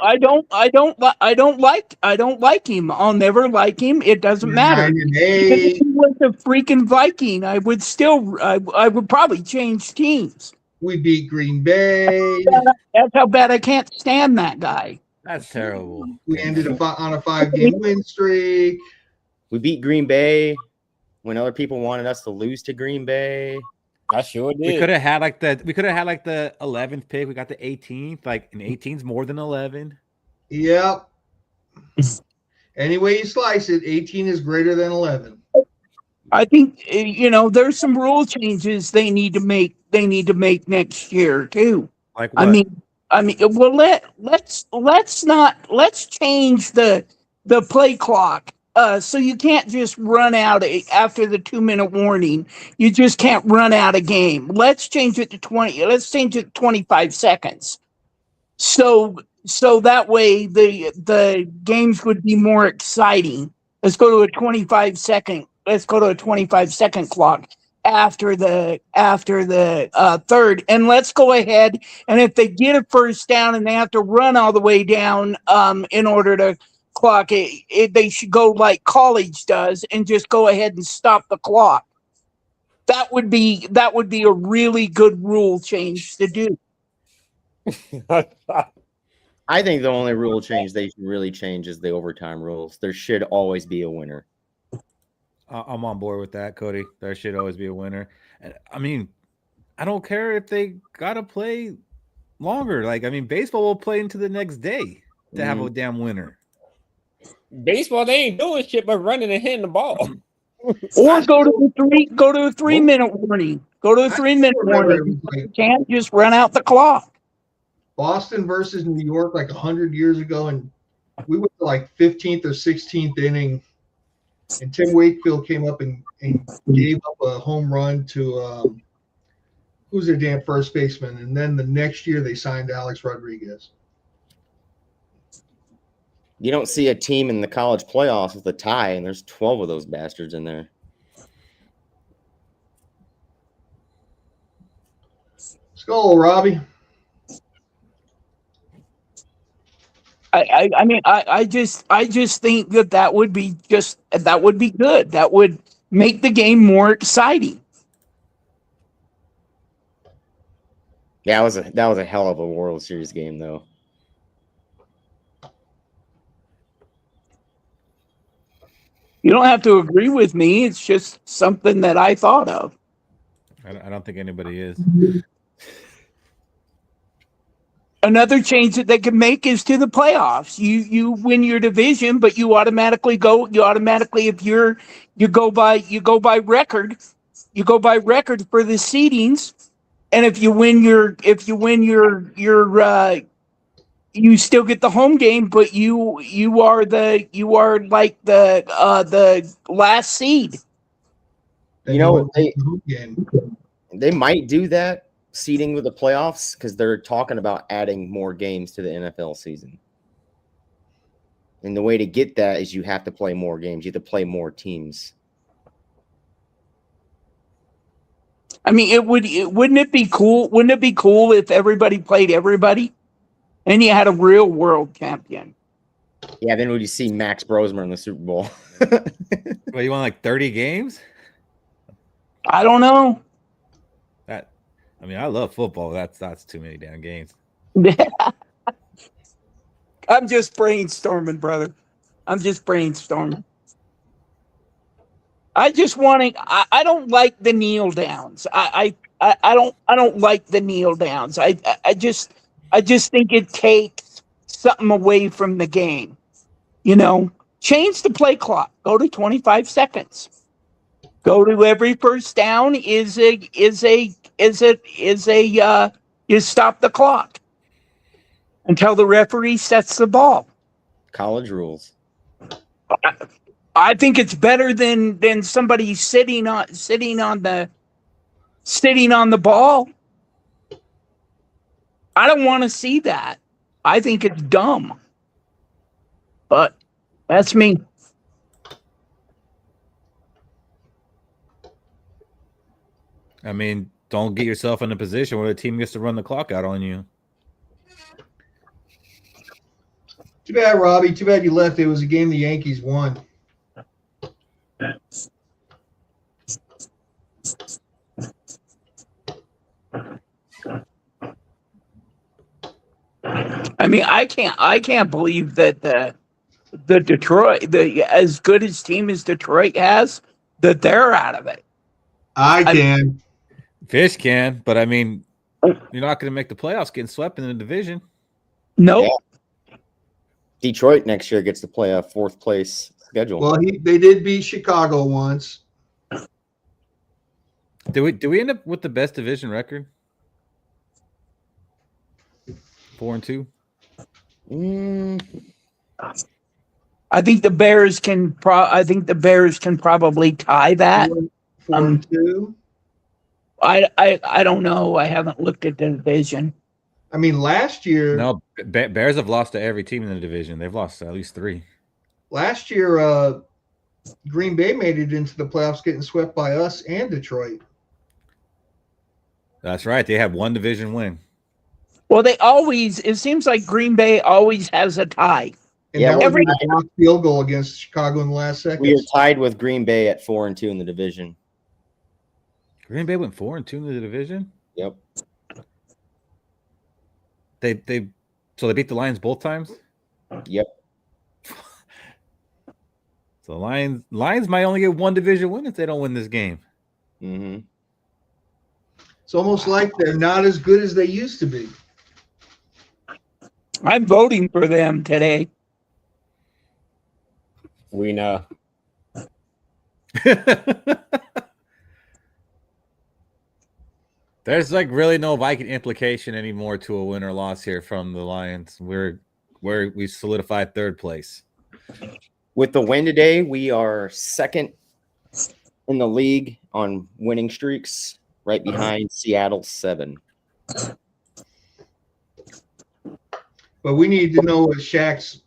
Speaker 5: like him. I'll never like him. It doesn't matter. If he was a freaking Viking, I would probably change teams.
Speaker 1: We beat Green Bay.
Speaker 5: That's how bad I can't stand that guy.
Speaker 4: That's terrible.
Speaker 1: We ended on a 5-game win streak.
Speaker 3: We beat Green Bay when other people wanted us to lose to Green Bay.
Speaker 2: I sure did.
Speaker 4: We could have had like the 11th pick. We got the 18th. Like, and 18's more than 11.
Speaker 1: Yep. Any way you slice it, 18 is greater than 11.
Speaker 5: I think there's some rule changes they need to make. They need to make next year too.
Speaker 4: Like what?
Speaker 5: I mean, well, let's change the play clock So you can't just run out after the 2-minute warning. You just can't run out a game. Let's change it to 20. Let's change it to 25 seconds. So that way the games would be more exciting. Let's go to a 25 second. Let's go to a 25-second clock after the third, and let's go ahead. And if they get a first down and they have to run all the way down in order to clock it, they should go like college does and just go ahead and stop the clock. That would be a really good rule change to do.
Speaker 3: I think the only rule change they should really change is the overtime rules. There should always be a winner.
Speaker 4: I'm on board with that, Cody. There should always be a winner. And I mean, I don't care if they gotta play longer. Like, I mean, baseball will play into the next day to have a damn winner.
Speaker 2: Baseball, they ain't doing shit but running and hitting the ball.
Speaker 5: Or go to a 3-minute warning. Go to a 3-minute warning. You can't just run out the clock.
Speaker 1: Boston versus New York like 100 years ago, and we went to like 15th or 16th inning, and Tim Wakefield came up and gave up a home run to who's their damn first baseman, and then the next year they signed Alex Rodriguez.
Speaker 3: You don't see a team in the college playoffs with a tie, and there's 12 of those bastards in there.
Speaker 1: Skol, Robbie.
Speaker 5: I just think that would be good. That would make the game more exciting.
Speaker 3: Yeah, that was a hell of a World Series game, though.
Speaker 5: You don't have to agree with me. It's just something that I thought of.
Speaker 4: I don't think anybody is.
Speaker 5: Another change that they can make is to the playoffs. You win your division, but you automatically if you go by record. You go by record for the seedings, and if you win your you still get the home game, but you are like the last seed.
Speaker 3: You know, they might do that seeding with the playoffs because they're talking about adding more games to the NFL season. And the way to get that is you have to play more games. You have to play more teams.
Speaker 5: I mean, wouldn't it be cool? Wouldn't it be cool if everybody played everybody, and you had a real world champion?
Speaker 3: Yeah, then would you see Max Brosmer in the Super Bowl?
Speaker 4: Well, you want like 30 games?
Speaker 5: I don't know.
Speaker 4: I mean, I love football. That's too many damn games.
Speaker 5: I'm just brainstorming, brother. I'm just brainstorming. I don't like the kneel downs. I don't like the kneel downs. I just think it takes something away from the game. You know, change the play clock. Go to 25 seconds. Go to every first down you stop the clock until the referee sets the ball.
Speaker 3: College rules.
Speaker 5: I think it's better than somebody sitting on the ball. I don't want to see that. I think it's dumb. But that's me.
Speaker 4: I mean, don't get yourself in a position where the team gets to run the clock out on you.
Speaker 1: Too bad, Robbie. Too bad you left. It was a game the Yankees won.
Speaker 5: I mean, I can't believe that the Detroit, as good as team as Detroit has, that they're out of it.
Speaker 1: I can.
Speaker 4: Fish can, but I mean, you're not going to make the playoffs getting swept in the division.
Speaker 5: No.
Speaker 3: Yeah. Detroit next year gets to play a fourth place schedule.
Speaker 1: Well, they did beat Chicago once.
Speaker 4: Do we end up with the best division record? 4-2.
Speaker 5: I think the Bears can probably tie that.
Speaker 1: 4-2.
Speaker 5: I don't know. I haven't looked at the division.
Speaker 1: I mean, last year.
Speaker 4: No, Bears have lost to every team in the division. They've lost at least 3.
Speaker 1: Last year, Green Bay made it into the playoffs, getting swept by us and Detroit.
Speaker 4: That's right. They have 1 division win.
Speaker 5: Well, it seems like Green Bay always has a tie.
Speaker 1: And that was a blocked field goal against Chicago in the last second.
Speaker 3: We are tied with Green Bay at 4-2 in the division.
Speaker 4: Green Bay went 4-2 in the division?
Speaker 3: Yep.
Speaker 4: So they beat the Lions both times?
Speaker 3: Yep.
Speaker 4: So the Lions might only get 1 division win if they don't win this game.
Speaker 3: Mm-hmm.
Speaker 1: It's almost like they're not as good as they used to be.
Speaker 5: I'm voting for them today.
Speaker 2: We know.
Speaker 4: There's like really no Viking implication anymore to a win or loss here from the Lions. We solidified 3rd place.
Speaker 3: With the win today, we are 2nd in the league on winning streaks, right behind Seattle's 7.
Speaker 1: But we need to know what Shaq's,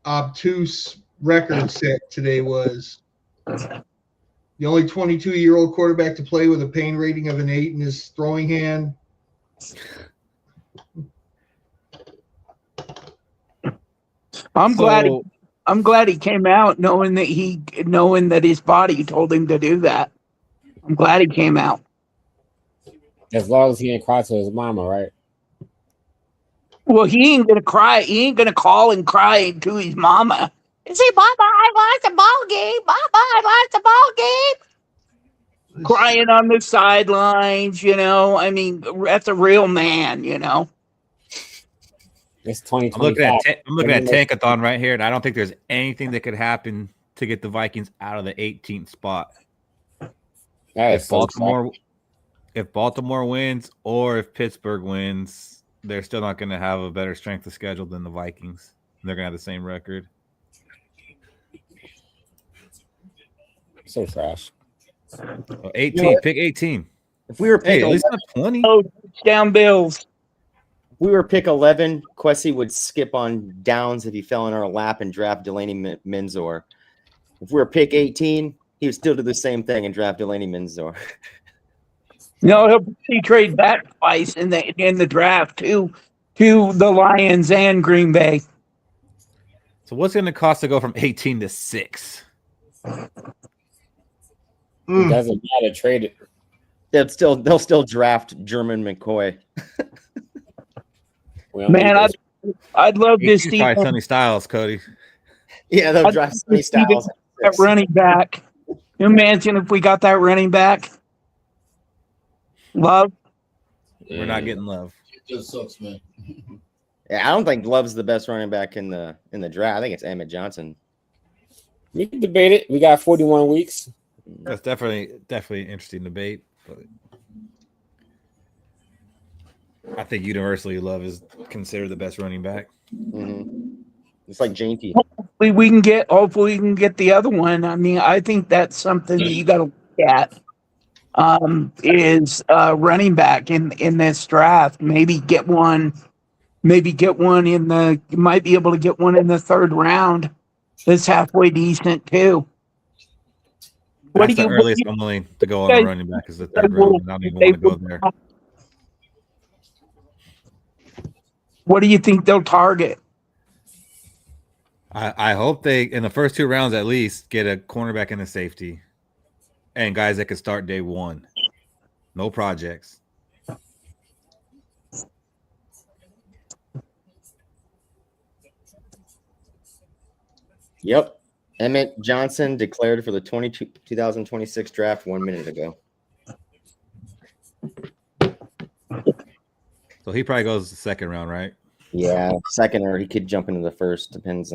Speaker 1: obtuse record set today was. The only 22-year-old quarterback to play with a pain rating of an 8 in his throwing hand.
Speaker 5: I'm glad he came out knowing that his body told him to do that. I'm glad he came out.
Speaker 2: As long as he ain't cry to his mama, right?
Speaker 5: Well, he ain't gonna cry. He ain't gonna call and cry to his mama. Say, Mama, I lost the ball game. Mama, I lost the ball game. Crying on the sidelines, I mean, that's a real man,
Speaker 2: It's 2025.
Speaker 4: I'm looking at Tankathon right here, and I don't think there's anything that could happen to get the Vikings out of the 18th spot. If Baltimore wins or if Pittsburgh wins, they're still not going to have a better strength of schedule than the Vikings. They're going to have the same record.
Speaker 2: So trash.
Speaker 4: 18. Pick 18.
Speaker 3: If we were pick
Speaker 4: at least not 20.
Speaker 5: Oh, down Bills.
Speaker 3: If we were pick 11, Quessy would skip on downs if he fell in our lap and draft Delaney Minzor. If we were pick 18, he would still do the same thing and draft Delaney Minzor.
Speaker 5: No, he trade back twice in the draft to the Lions and Green Bay.
Speaker 4: So what's it going to cost to go from 18 to 6?
Speaker 2: It doesn't matter. Trade it.
Speaker 3: They'll still draft German McCoy.
Speaker 5: Man, I'd love to see
Speaker 4: probably Sonny Styles, Cody.
Speaker 3: Yeah, they'll draft Sonny Styles.
Speaker 5: That running back. You imagine if we got that running back? Love.
Speaker 4: We're not getting Love.
Speaker 6: It just sucks, man.
Speaker 3: Yeah, I don't think Love's the best running back in the draft. I think it's Emmett Johnson.
Speaker 2: We can debate it. We got 41 weeks.
Speaker 4: That's definitely an interesting debate. But I think universally Love is considered the best running back.
Speaker 3: Mm-hmm. It's like Janky.
Speaker 5: Hopefully we can get the other one. I mean, I think that's something that you got to look at. Is running back in this draft. Maybe get one in the. You might be able to get one in the 3rd round. That's halfway decent too.
Speaker 4: That's the earliest I'm willing to go on a running back is the 3rd round. I don't even want to go there.
Speaker 5: What do you think they'll target?
Speaker 4: I hope they, in the first 2 rounds at least, get a cornerback and a safety. And guys that can start day 1. No projects.
Speaker 3: Yep. Emmett Johnson declared for the 2026 draft 1 minute ago.
Speaker 4: So he probably goes the 2nd round, right?
Speaker 3: Yeah, 2nd, or he could jump into the 1st. Depends.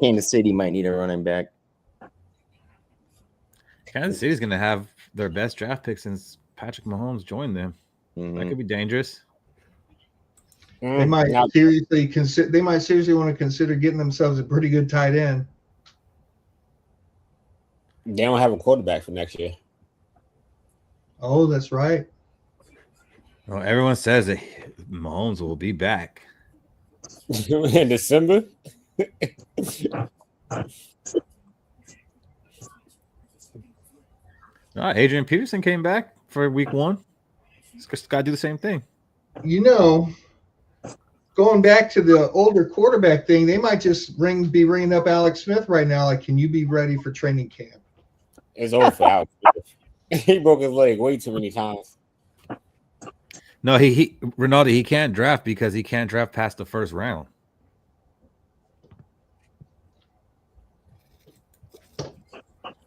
Speaker 3: Kansas City might need a running back.
Speaker 4: Kansas City's going to have their best draft pick since Patrick Mahomes joined them.
Speaker 3: Mm-hmm.
Speaker 4: That could be dangerous.
Speaker 1: They might seriously consider. They might seriously want to consider getting themselves a pretty good tight end.
Speaker 2: They don't have a quarterback for next year.
Speaker 1: Oh, that's right.
Speaker 4: Well, everyone says that Mahomes will be back
Speaker 2: in December.
Speaker 4: Adrian Peterson came back for week 1. Just got to do the same thing.
Speaker 1: You know, going back to the older quarterback thing, they might just be ringing up Alex Smith right now. Like, can you be ready for training camp?
Speaker 2: It's over for Alex. He broke his leg way too many times.
Speaker 4: No, Ronaldo, he can't draft because he can't draft past the first round.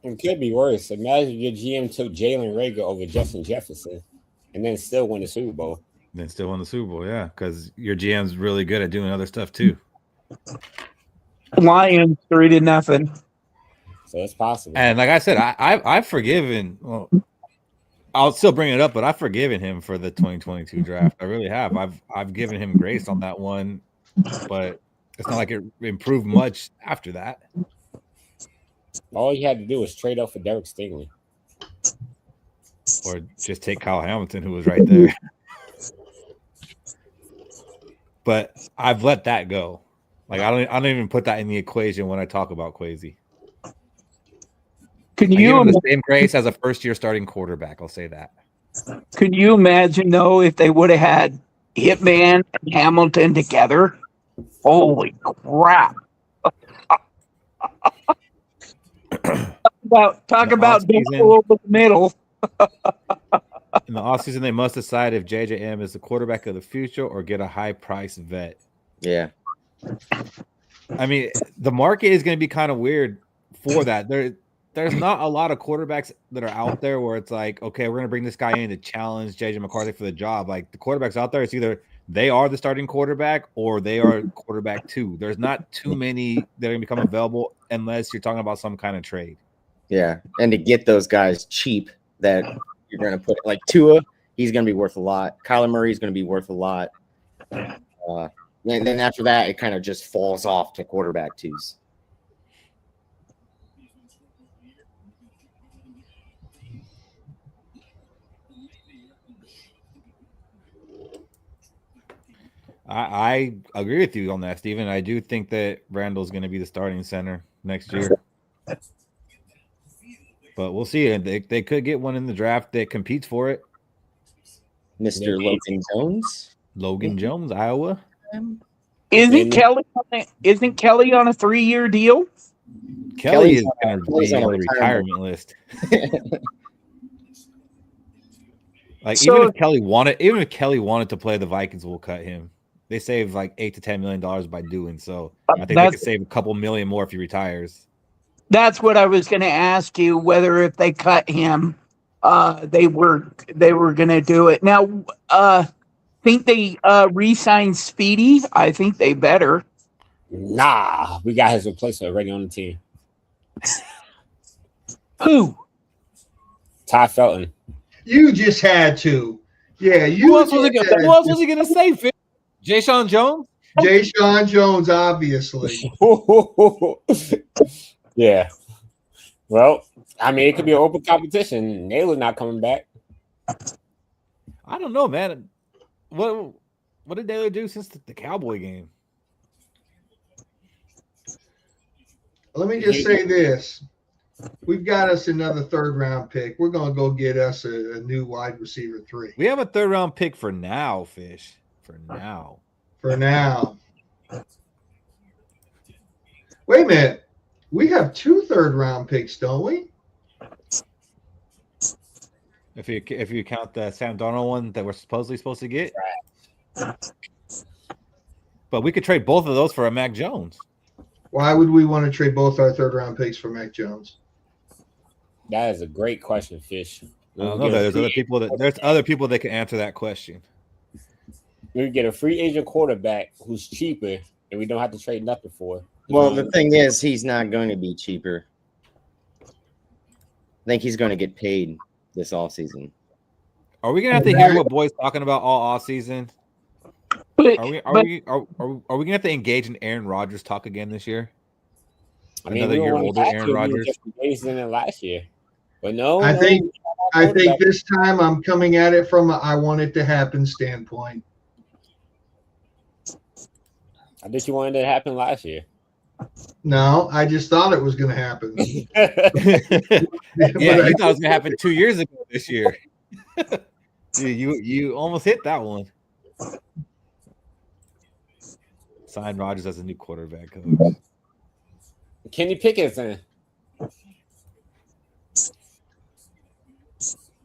Speaker 2: It could be worse. Imagine your GM took Jalen Reagor over Justin Jefferson and then still won the Super Bowl.
Speaker 4: Then still won the Super Bowl, yeah, because your GM's really good at doing other stuff too.
Speaker 5: Lions 3-0.
Speaker 2: So it's possible.
Speaker 4: And like I said, I've forgiven. Well, I'll still bring it up, but I've forgiven him for the 2022 draft. I really have. I've given him grace on that one, but it's not like it improved much after that.
Speaker 2: All he had to do was trade up for Derek Stingley.
Speaker 4: Or just take Kyle Hamilton, who was right there. But I've let that go. Like I don't even put that in the equation when I talk about Kwesi.
Speaker 5: Can
Speaker 4: I give
Speaker 5: you
Speaker 4: him the same grace as a first-year starting quarterback? I'll say that.
Speaker 5: Can you imagine though if they would have had Hitman and Hamilton together? Holy crap! Talk about over the middle.
Speaker 4: In the offseason, they must decide if JJM is the quarterback of the future or get a high-priced vet.
Speaker 3: Yeah.
Speaker 4: I mean, the market is going to be kind of weird for that. There's not a lot of quarterbacks that are out there where it's like, okay, we're going to bring this guy in to challenge JJ McCarthy for the job. Like the quarterbacks out there, it's either they are the starting quarterback or they are quarterback 2. There's not too many that are going to become available unless you're talking about some kind of trade.
Speaker 3: Yeah, and to get those guys cheap that you're going to put like Tua, he's going to be worth a lot. Kyler Murray is going to be worth a lot. And then after that, it kind of just falls off to quarterback 2s.
Speaker 4: I agree with you on that, Steven. I do think that Randall's going to be the starting center next year. But we'll see. They could get one in the draft that competes for it.
Speaker 3: Mr. Logan Jones.
Speaker 4: Logan Jones, Iowa.
Speaker 5: Isn't Kelly on a 3-year deal?
Speaker 4: Kelly is going to be on the retirement list. Like even if Kelly wanted to play, the Vikings will cut him. They save like $8 to $10 million by doing so. I think they could save a couple million more if he retires. That's
Speaker 5: what I was going to ask you, whether if they cut him, they were going to do it. Now, think they re-signed Speedy? I think they better.
Speaker 2: Nah, we got his replacement already on the team.
Speaker 5: Who?
Speaker 2: Ty Felton.
Speaker 1: You just had to. Yeah, you.
Speaker 4: Who else was he going to say? Jay Sean Jones?
Speaker 1: Jay Sean Jones, obviously.
Speaker 2: Yeah. Well, I mean, it could be an open competition. Naylor not coming back.
Speaker 4: I don't know, man. What did Naylor do since the Cowboy game?
Speaker 1: Let me just say this. We've got us another 3rd-round pick. We're going to go get us a new wide receiver 3.
Speaker 4: We have a 3rd-round pick for now, Fish. For now.
Speaker 1: Wait a minute. We have 2 3rd-round picks, don't we?
Speaker 4: If you count the Sam Darnold one that we're supposed to get. But we could trade both of those for a Mac Jones.
Speaker 1: Why would we want to trade both our 3rd-round picks for Mac Jones?
Speaker 2: That is a great question, Fish.
Speaker 4: I don't know. There's other people that can answer that question.
Speaker 2: We get a free agent quarterback who's cheaper, and we don't have to trade nothing for.
Speaker 3: Well, the thing is, he's not going to be cheaper. I think he's going to get paid this offseason.
Speaker 4: Are we going to have to hear what Boy's talking about all offseason?
Speaker 5: But,
Speaker 4: Are we gonna have to engage in Aaron Rodgers talk again this year?
Speaker 2: I mean,
Speaker 4: Another
Speaker 2: we
Speaker 4: year
Speaker 2: were
Speaker 4: older Aaron Rodgers.
Speaker 2: just engaged in it last year, but no.
Speaker 1: I think this time I'm coming at it from a I want it to happen standpoint.
Speaker 2: I think you wanted it to happen last year.
Speaker 1: No, I just thought it was going to happen.
Speaker 4: Yeah, you thought it was gonna happen 2 years ago this year. Dude, you almost hit that one. Sign Rodgers as a new quarterback coach.
Speaker 2: Kenny Pickett's in.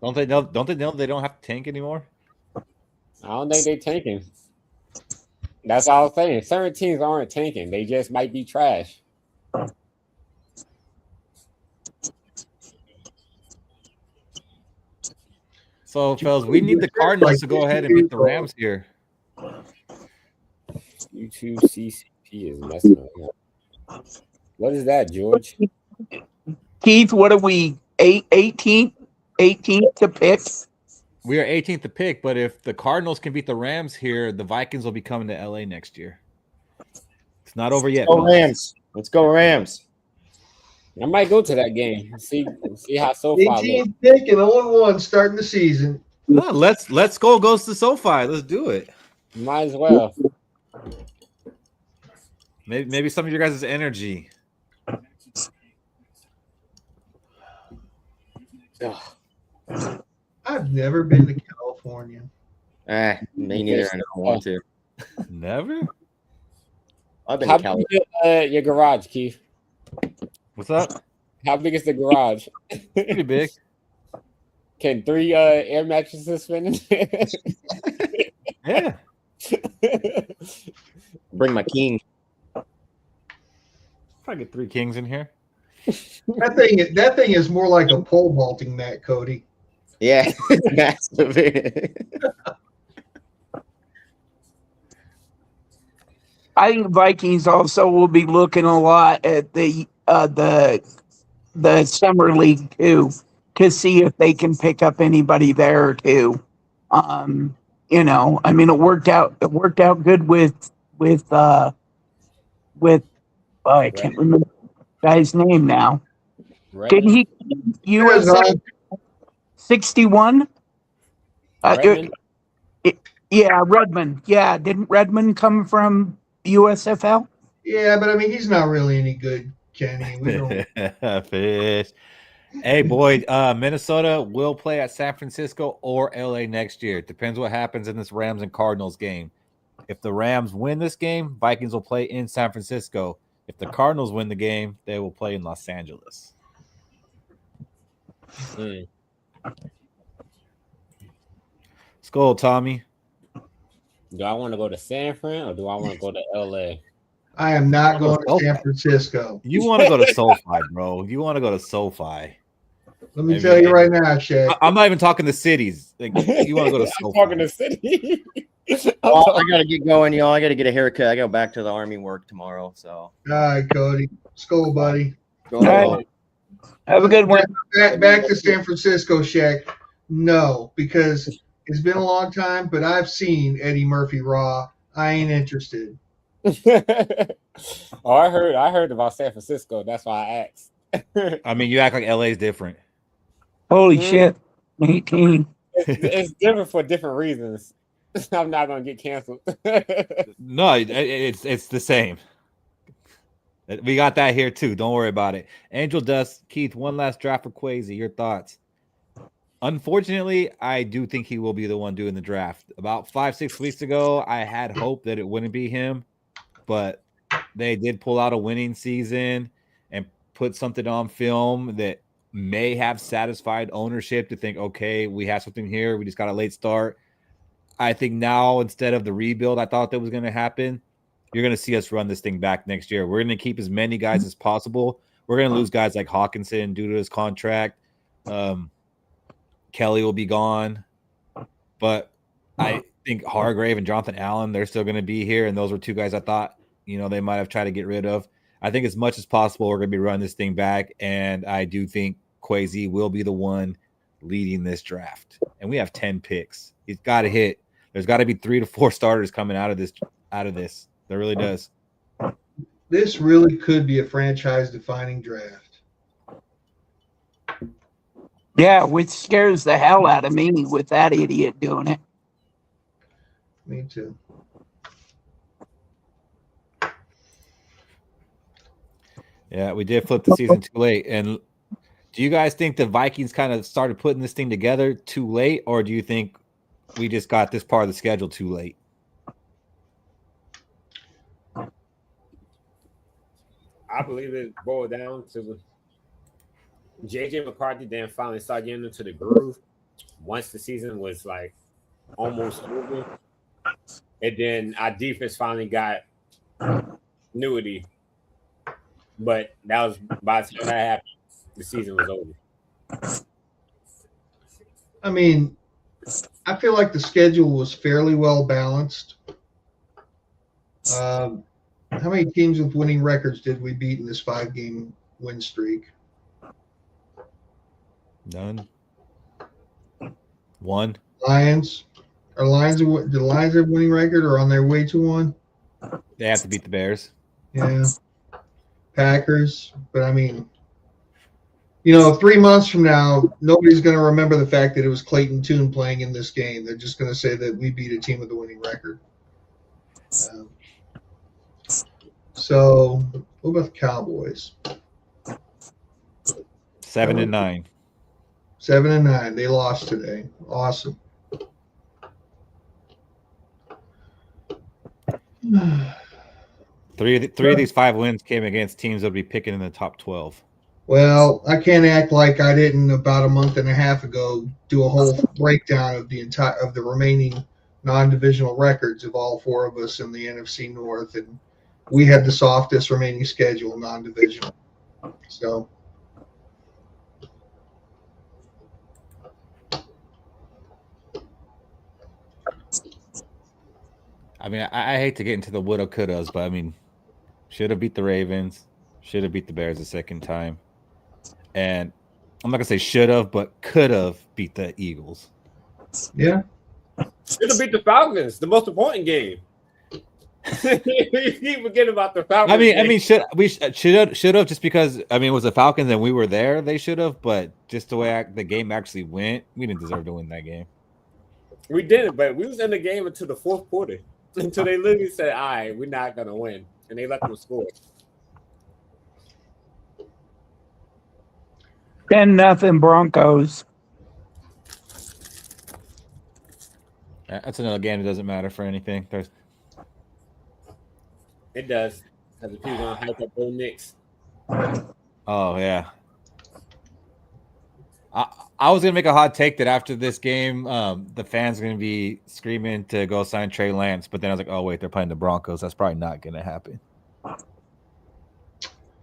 Speaker 4: Don't they know they don't have to tank anymore?
Speaker 2: I don't think they're tanking. That's all I'm saying. Certain teams aren't tanking. They just might be trash.
Speaker 4: So, fellas, we need the Cardinals to go ahead and beat the Rams here.
Speaker 2: YouTube CCP is messing up. What is that, George?
Speaker 5: Keith, what are we? 18th to pick.
Speaker 4: We are 18th to pick, but if the Cardinals can beat the Rams here, the Vikings will be coming to LA next year. It's not over yet.
Speaker 3: Go Rams. Let's go Rams.
Speaker 2: I might go to that game. See how SoFi looks.
Speaker 1: 18th pick and 0-1 starting the season.
Speaker 4: No, let's go goes to SoFi. Let's do it.
Speaker 2: Might as well.
Speaker 4: Maybe some of your guys' energy.
Speaker 1: I've never been to California.
Speaker 3: Me neither. I don't want to.
Speaker 4: Never?
Speaker 3: I've been
Speaker 2: How
Speaker 3: to California.
Speaker 2: big is your garage, Keith?
Speaker 4: What's up?
Speaker 2: How big is the garage?
Speaker 4: Pretty big.
Speaker 2: Can 3 air mattresses fit in there?
Speaker 4: Yeah.
Speaker 3: Bring my king.
Speaker 4: Probably get 3 kings in here.
Speaker 1: That thing is more like a pole vaulting mat, Cody.
Speaker 3: Yeah, massive.
Speaker 5: I think Vikings also will be looking a lot at the summer league too, to see if they can pick up anybody there too. I mean, it worked out good with I can't remember the guy's name now. Didn't he USA 61? Yeah, Redmond. Yeah, didn't Redmond come from USFL?
Speaker 1: Yeah, but I mean, he's not really any good, Kenny. We don't.
Speaker 4: Fish. Hey, boy, Minnesota will play at San Francisco or LA next year. It depends what happens in this Rams and Cardinals game. If the Rams win this game, Vikings will play in San Francisco. If the Cardinals win the game, they will play in Los Angeles. Skol, Tommy.
Speaker 2: Do I want to go to San Fran or do I want to go to LA?
Speaker 1: I am not going to San Francisco.
Speaker 4: You want to go to SoFi, bro. You want to go to SoFi.
Speaker 1: Let me tell you right now, Shay.
Speaker 4: I'm not even talking the cities. Like, you want to go to SoFi.
Speaker 2: I'm talking the city.
Speaker 3: Well, I gotta get going, y'all. I gotta get a haircut. I go back to the army work tomorrow. So
Speaker 1: All right, Cody. Skol, buddy.
Speaker 3: go
Speaker 5: All right. Have a good one.
Speaker 1: Back to San Francisco, Shaq. No, because it's been a long time, but I've seen Eddie Murphy Raw. I ain't interested.
Speaker 2: Oh, I heard about San Francisco. That's why I asked.
Speaker 4: I mean, you act like LA is different.
Speaker 5: Holy shit. 18.
Speaker 2: It's different for different reasons. I'm not gonna get canceled.
Speaker 4: No, it's the same. We got that here too. Don't worry about it. Angel Dust, Keith, one last draft for Quasi. Your thoughts? Unfortunately, I do think he will be the one doing the draft. About 5-6 weeks ago, I had hope that it wouldn't be him, but they did pull out a winning season and put something on film that may have satisfied ownership to think, okay, we have something here. We just got a late start. I think now, instead of the rebuild I thought that was going to happen, you're going to see us run this thing back next year. We're going to keep as many guys as possible. We're going to lose guys like Hawkinson due to his contract. Kelly will be gone. But I think Hargrave and Jonathan Allen, they're still going to be here. And those were 2 guys I thought, they might have tried to get rid of. I think as much as possible, we're going to be running this thing back. And I do think Quasi will be the one leading this draft. And we have 10 picks. He's got to hit There's got to be 3 to 4 starters coming out of this. There really does.
Speaker 1: This really could be a franchise-defining draft.
Speaker 5: Yeah, which scares the hell out of me with that idiot doing it.
Speaker 1: Me too.
Speaker 4: Yeah, we did flip the season too late. And do you guys think the Vikings kind of started putting this thing together too late, or do you think we just got this part of the schedule too late?
Speaker 2: I believe it boiled down to JJ McCarthy then finally started getting into the groove once the season was like almost over. And then our defense finally got continuity. But that was by the time that happened, the season was over.
Speaker 1: I mean, I feel like the schedule was fairly well balanced. How many teams with winning records did we beat in this 5-game win streak?
Speaker 4: None. 1.
Speaker 1: Lions. Do the Lions have a winning record or on their way to one?
Speaker 4: They have to beat the Bears.
Speaker 1: Yeah. Packers. But I mean, 3 months from now, nobody's going to remember the fact that it was Clayton Tune playing in this game. They're just going to say that we beat a team with a winning record. So, what about the Cowboys?
Speaker 4: 7-9.
Speaker 1: 7-9. They lost today. Awesome.
Speaker 4: Three of these 5 wins came against teams that would be picking in the top 12.
Speaker 1: Well, I can't act like I didn't about a month and a half ago do a whole breakdown of the remaining non-divisional records of all 4 of us in the NFC North, and we had the softest remaining schedule non-divisional. So,
Speaker 4: I mean, I hate to get into the woulda couldas, but I mean, should have beat the Ravens, should have beat the Bears a second time, and I'm not gonna say should have, but could have beat the Eagles.
Speaker 1: yeah.
Speaker 2: Should have beat the Falcons, the most important game. You keep forgetting about the Falcons.
Speaker 4: I mean, should have just because it was the Falcons and we were there. They should have, but just the way the game actually went, we didn't deserve to win that game.
Speaker 2: We didn't, but we was in the game until the 4th quarter, until they literally said, "All right, we're not gonna win," and they let them score.
Speaker 5: 10-0 Broncos.
Speaker 4: That's another game that doesn't matter for anything.
Speaker 2: It does, because the people gonna hype up Bo Nix.
Speaker 4: Oh yeah. I was gonna make a hot take that after this game, the fans are gonna be screaming to go sign Trey Lance, but then I was like, oh wait, they're playing the Broncos. That's probably not gonna happen.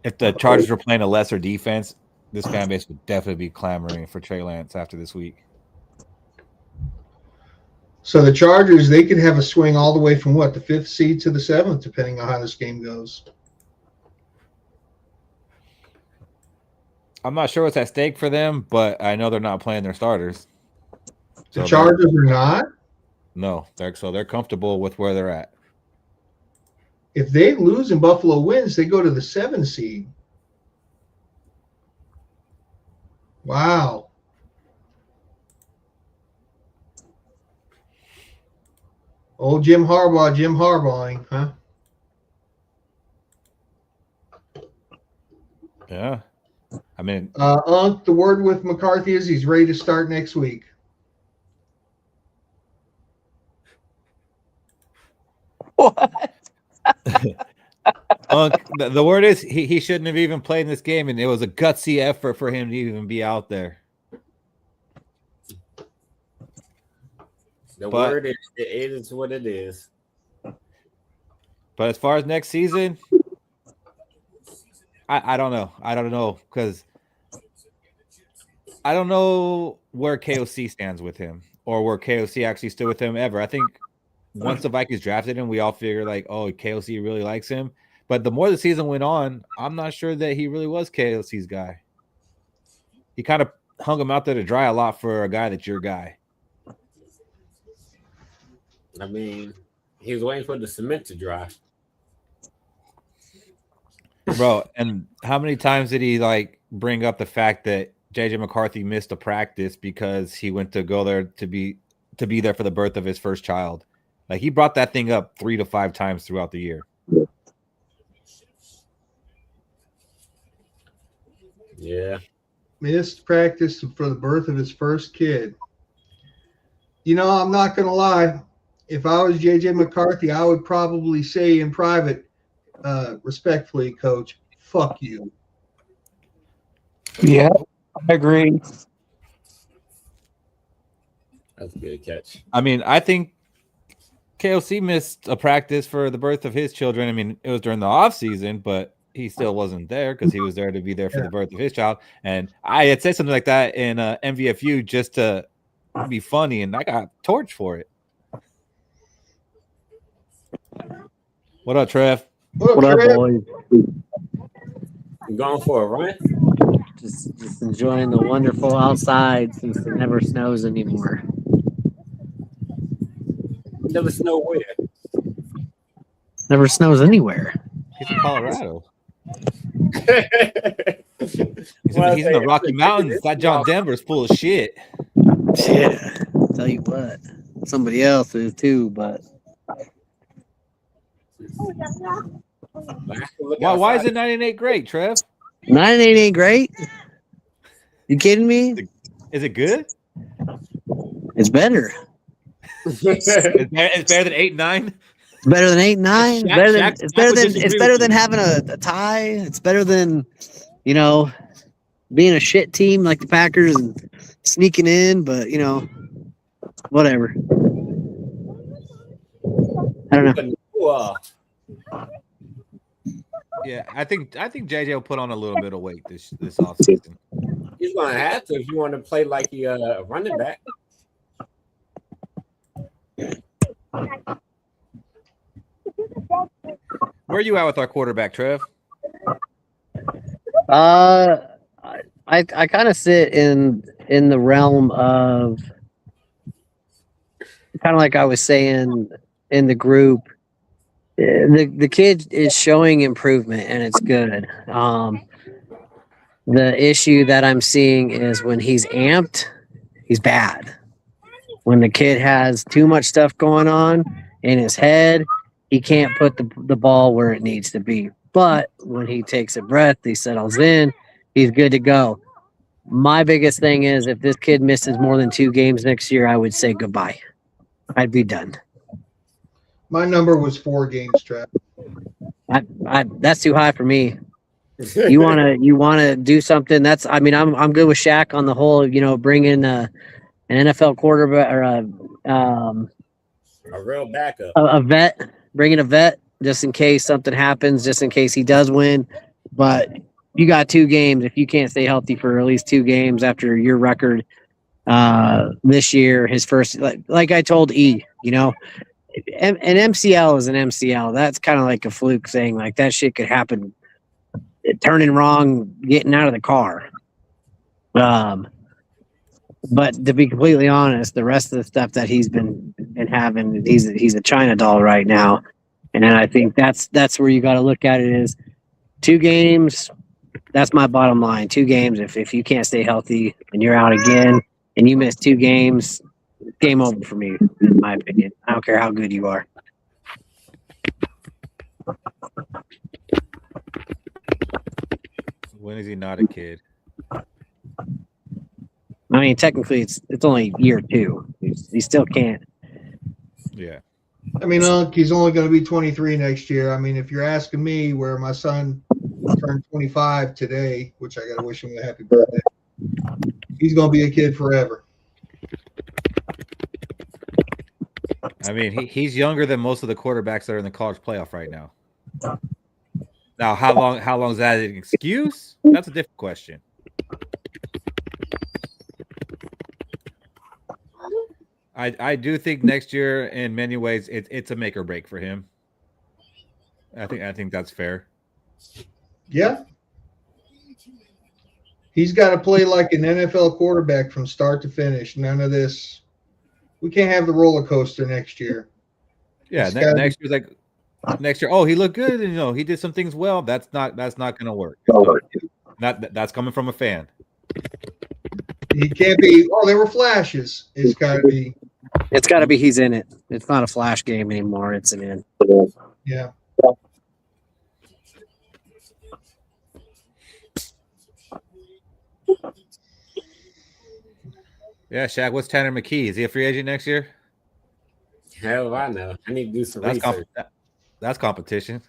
Speaker 4: If the Chargers were playing a lesser defense, this fan base would definitely be clamoring for Trey Lance after this week.
Speaker 1: So the Chargers, they could have a swing all the way from the 5th seed to the 7th, depending on how this game goes.
Speaker 4: I'm not sure what's at stake for them, but I know they're not playing their starters.
Speaker 1: The Chargers are not?
Speaker 4: No, they're comfortable with where they're at.
Speaker 1: If they lose and Buffalo wins, they go to the 7th seed. Wow. Old Jim Harbaughing, huh?
Speaker 4: Yeah. I mean,
Speaker 1: the word with McCarthy is he's ready to start next week.
Speaker 5: What?
Speaker 4: The word is he shouldn't have even played in this game, and it was a gutsy effort for him to even be out there.
Speaker 2: The word is it is what it is.
Speaker 4: But as far as next season, I don't know. I don't know because I don't know where KOC stands with him or where KOC actually stood with him ever. I think once the Vikings drafted him, we all figured like, oh, KOC really likes him. But the more the season went on, I'm not sure that he really was KOC's guy. He kind of hung him out there to dry a lot for a guy that's your guy.
Speaker 2: I mean, he was waiting for the cement to dry.
Speaker 4: Bro, and how many times did he like bring up the fact that JJ McCarthy missed a practice because he went to go there to be there for the birth of his first child? Like, he brought that thing up 3 to 5 times throughout the year.
Speaker 2: Yeah.
Speaker 1: Missed practice for the birth of his first kid. You know, I'm not going to lie. If I was JJ McCarthy, I would probably say in private, respectfully, Coach, fuck you.
Speaker 5: Yeah, I agree.
Speaker 2: That's a good catch.
Speaker 4: I mean, I think KOC missed a practice for the birth of his children. I mean, it was during the off season, but he still wasn't there because he was there to be there for the birth of his child. And I had said something like that in MVFU just to be funny, and I got torched for it. What up, Trev?
Speaker 6: What up, boys?
Speaker 2: You going for a run?
Speaker 6: Just enjoying the wonderful outside since it never snows anymore.
Speaker 2: Never snow where?
Speaker 6: Never snows anywhere.
Speaker 4: He's in Colorado. He's in the Rocky Mountains. That John Denver's full of shit.
Speaker 6: Yeah, tell you what, somebody else is too, but
Speaker 4: Why is it 9-8 great, Trev?
Speaker 6: 9-8 ain't great. You kidding me?
Speaker 4: Is it good?
Speaker 6: It's better.
Speaker 4: It's better than 8-9.
Speaker 6: It's better than 8-9. It's better than having a tie. It's better than, you know, being a shit team like the Packers and sneaking in. But, you know, whatever. I don't know.
Speaker 4: Yeah, I think JJ will put on a little bit of weight this offseason.
Speaker 2: He's gonna have to if you want to play like a running back.
Speaker 4: Where are you at with our quarterback, Trev?
Speaker 6: I kind of sit in the realm of kind of like I was saying in the group. The kid is showing improvement and it's good. The issue that I'm seeing is when he's amped, he's bad. When the kid has too much stuff going on in his head, he can't put the ball where it needs to be. But when he takes a breath, he settles in, he's good to go. My biggest thing is if this kid misses more than 2 games next year, I would say goodbye. I'd be done.
Speaker 1: My number was 4 games, Trav.
Speaker 6: That's too high for me. You wanna do something. I'm good with Shaq on the whole. You know, bring in an NFL quarterback or
Speaker 2: a real backup,
Speaker 6: a vet. Bring in a vet just in case something happens, just in case he does win. But you got 2 games. If you can't stay healthy for at least 2 games after your record this year, his first, like I told E, you know. An MCL is an MCL. That's kind of like a fluke thing. Like that shit could happen. Turning wrong, getting out of the car. But to be completely honest, the rest of the stuff that he's been having, he's a China doll right now. And I think that's where you got to look at it is 2 games. That's my bottom line. 2 games. If you can't stay healthy and you're out again and you miss 2 games, game over for me, in my opinion. I don't care how good you are.
Speaker 4: When is he not a kid?
Speaker 6: I mean, technically, it's only year 2. He still can't.
Speaker 4: Yeah.
Speaker 1: I mean, he's only going to be 23 next year. I mean, if you're asking me where my son turned 25 today, which I got to wish him a happy birthday, he's going to be a kid forever.
Speaker 4: I mean, he's younger than most of the quarterbacks that are in the college playoff right now. Now, how long is that an excuse? That's a different question. I do think next year, in many ways, it's a make or break for him. I think that's fair.
Speaker 1: Yeah. He's got to play like an NFL quarterback from start to finish. None of this. We can't have the roller coaster next year.
Speaker 4: Yeah, next year's like next year. Oh, he looked good, and he did some things well. That's not going to work. So, that's coming from a fan.
Speaker 1: He can't be. Oh, there were flashes. It's got to be.
Speaker 6: It's got to be he's in it. It's not a flash game anymore. It's an in.
Speaker 1: Yeah.
Speaker 4: Yeah, Shaq. What's Tanner McKee? Is he a free agent next year?
Speaker 2: Hell if I know. I need to do some research.
Speaker 4: That's competition.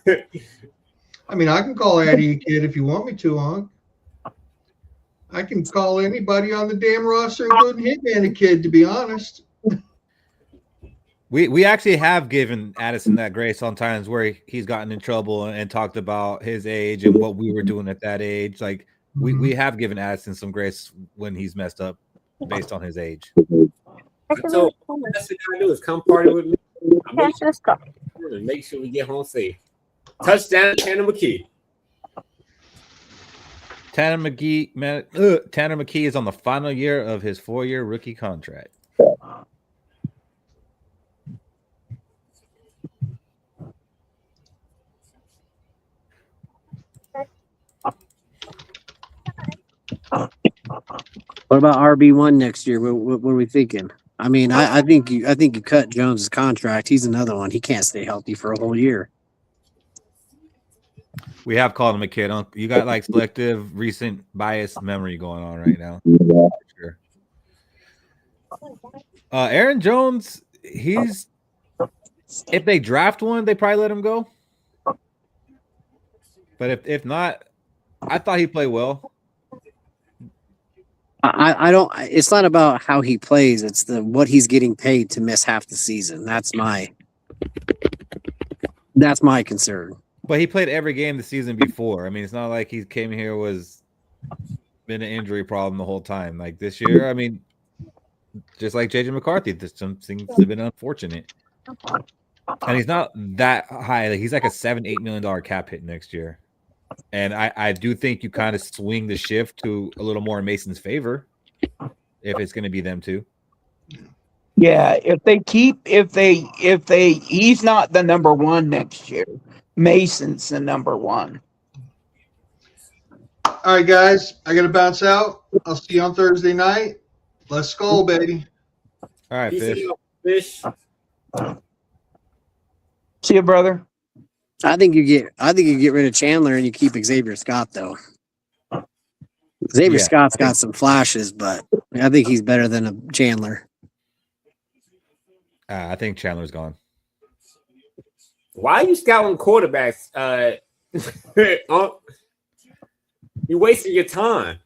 Speaker 1: I mean, I can call Addy a kid if you want me to, Hunk. I can call anybody on the damn roster, including Hitman, a kid, to be honest.
Speaker 4: We actually have given Addison that grace on times where he's gotten in trouble and talked about his age and what we were doing at that age. Like, we have given Addison some grace when he's messed up based on his age.
Speaker 2: So that's what I do is come party with me. Make sure we get home safe. Touchdown, Tanner McKee.
Speaker 4: Tanner McKee is on the final year of his 4-year rookie contract.
Speaker 6: What about RB1 next year? What are we thinking? I mean, I think you cut Jones's contract. He's another one. He can't stay healthy for a whole year.
Speaker 4: We have called him a kid. You got like selective, recent bias memory going on right now. Sure. Aaron Jones, if they draft one, they probably let him go. But if not, I thought he played well.
Speaker 6: I don't. It's not about how he plays. It's what he's getting paid to miss half the season. That's my concern.
Speaker 4: But he played every game the season before. I mean, it's not like he came here been an injury problem the whole time. Like this year, I mean, just like JJ McCarthy, some things have been unfortunate. And he's not that high. Like, he's like a $7-8 million cap hit next year. And I do think you kind of swing the shift to a little more in Mason's favor if it's going to be them too.
Speaker 5: Yeah, he's not the number one next year. Mason's the number one.
Speaker 1: All right, guys, I got to bounce out. I'll see you on Thursday night. Let's Skol, baby.
Speaker 4: All right,
Speaker 2: Fish.
Speaker 5: See you, brother.
Speaker 6: I think you get rid of Chandler and you keep Xavier Scott though. Xavier Scott's got some flashes, but I think he's better than a Chandler.
Speaker 4: I think Chandler's gone.
Speaker 2: Why are you scouting quarterbacks? You're wasting your time.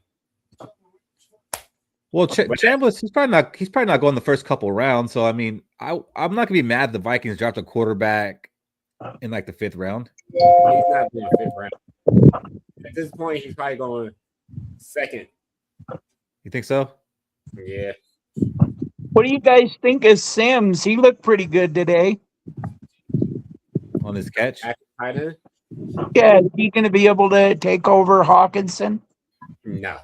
Speaker 4: Well, Chambliss, he's probably not going the first couple rounds. So I mean, I'm not gonna be mad the Vikings dropped a quarterback in like the 5th round.
Speaker 2: He's not going 5th round. At this point, he's probably going 2nd.
Speaker 4: You think so?
Speaker 2: Yeah.
Speaker 5: What do you guys think of Sims? He looked pretty good today.
Speaker 4: On his catch?
Speaker 5: Yeah, is he going to be able to take over Hawkinson?
Speaker 2: No.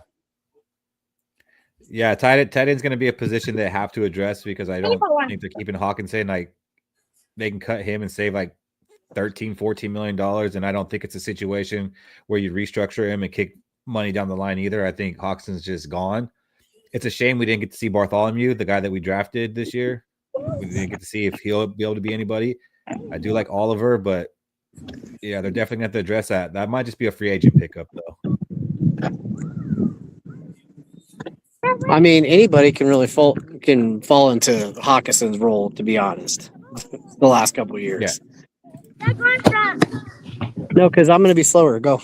Speaker 4: Yeah, tight end's going to be a position they have to address because I don't think they're keeping Hawkinson. Like, they can cut him and save like $13-14 million, and I don't think it's a situation where you restructure him and kick money down the line either. I think Hawkinson's just gone. It's a shame we didn't get to see Bartholomew, the guy that we drafted this year. We didn't get to see if he'll be able to be anybody. I do like Oliver, but yeah, they're definitely going to have to address that. That might just be a free agent pickup, though.
Speaker 6: I mean, anybody can really fall into Hawkinson's role, to be honest. The last couple of years. Yeah. No, because I'm going to be slower. Go.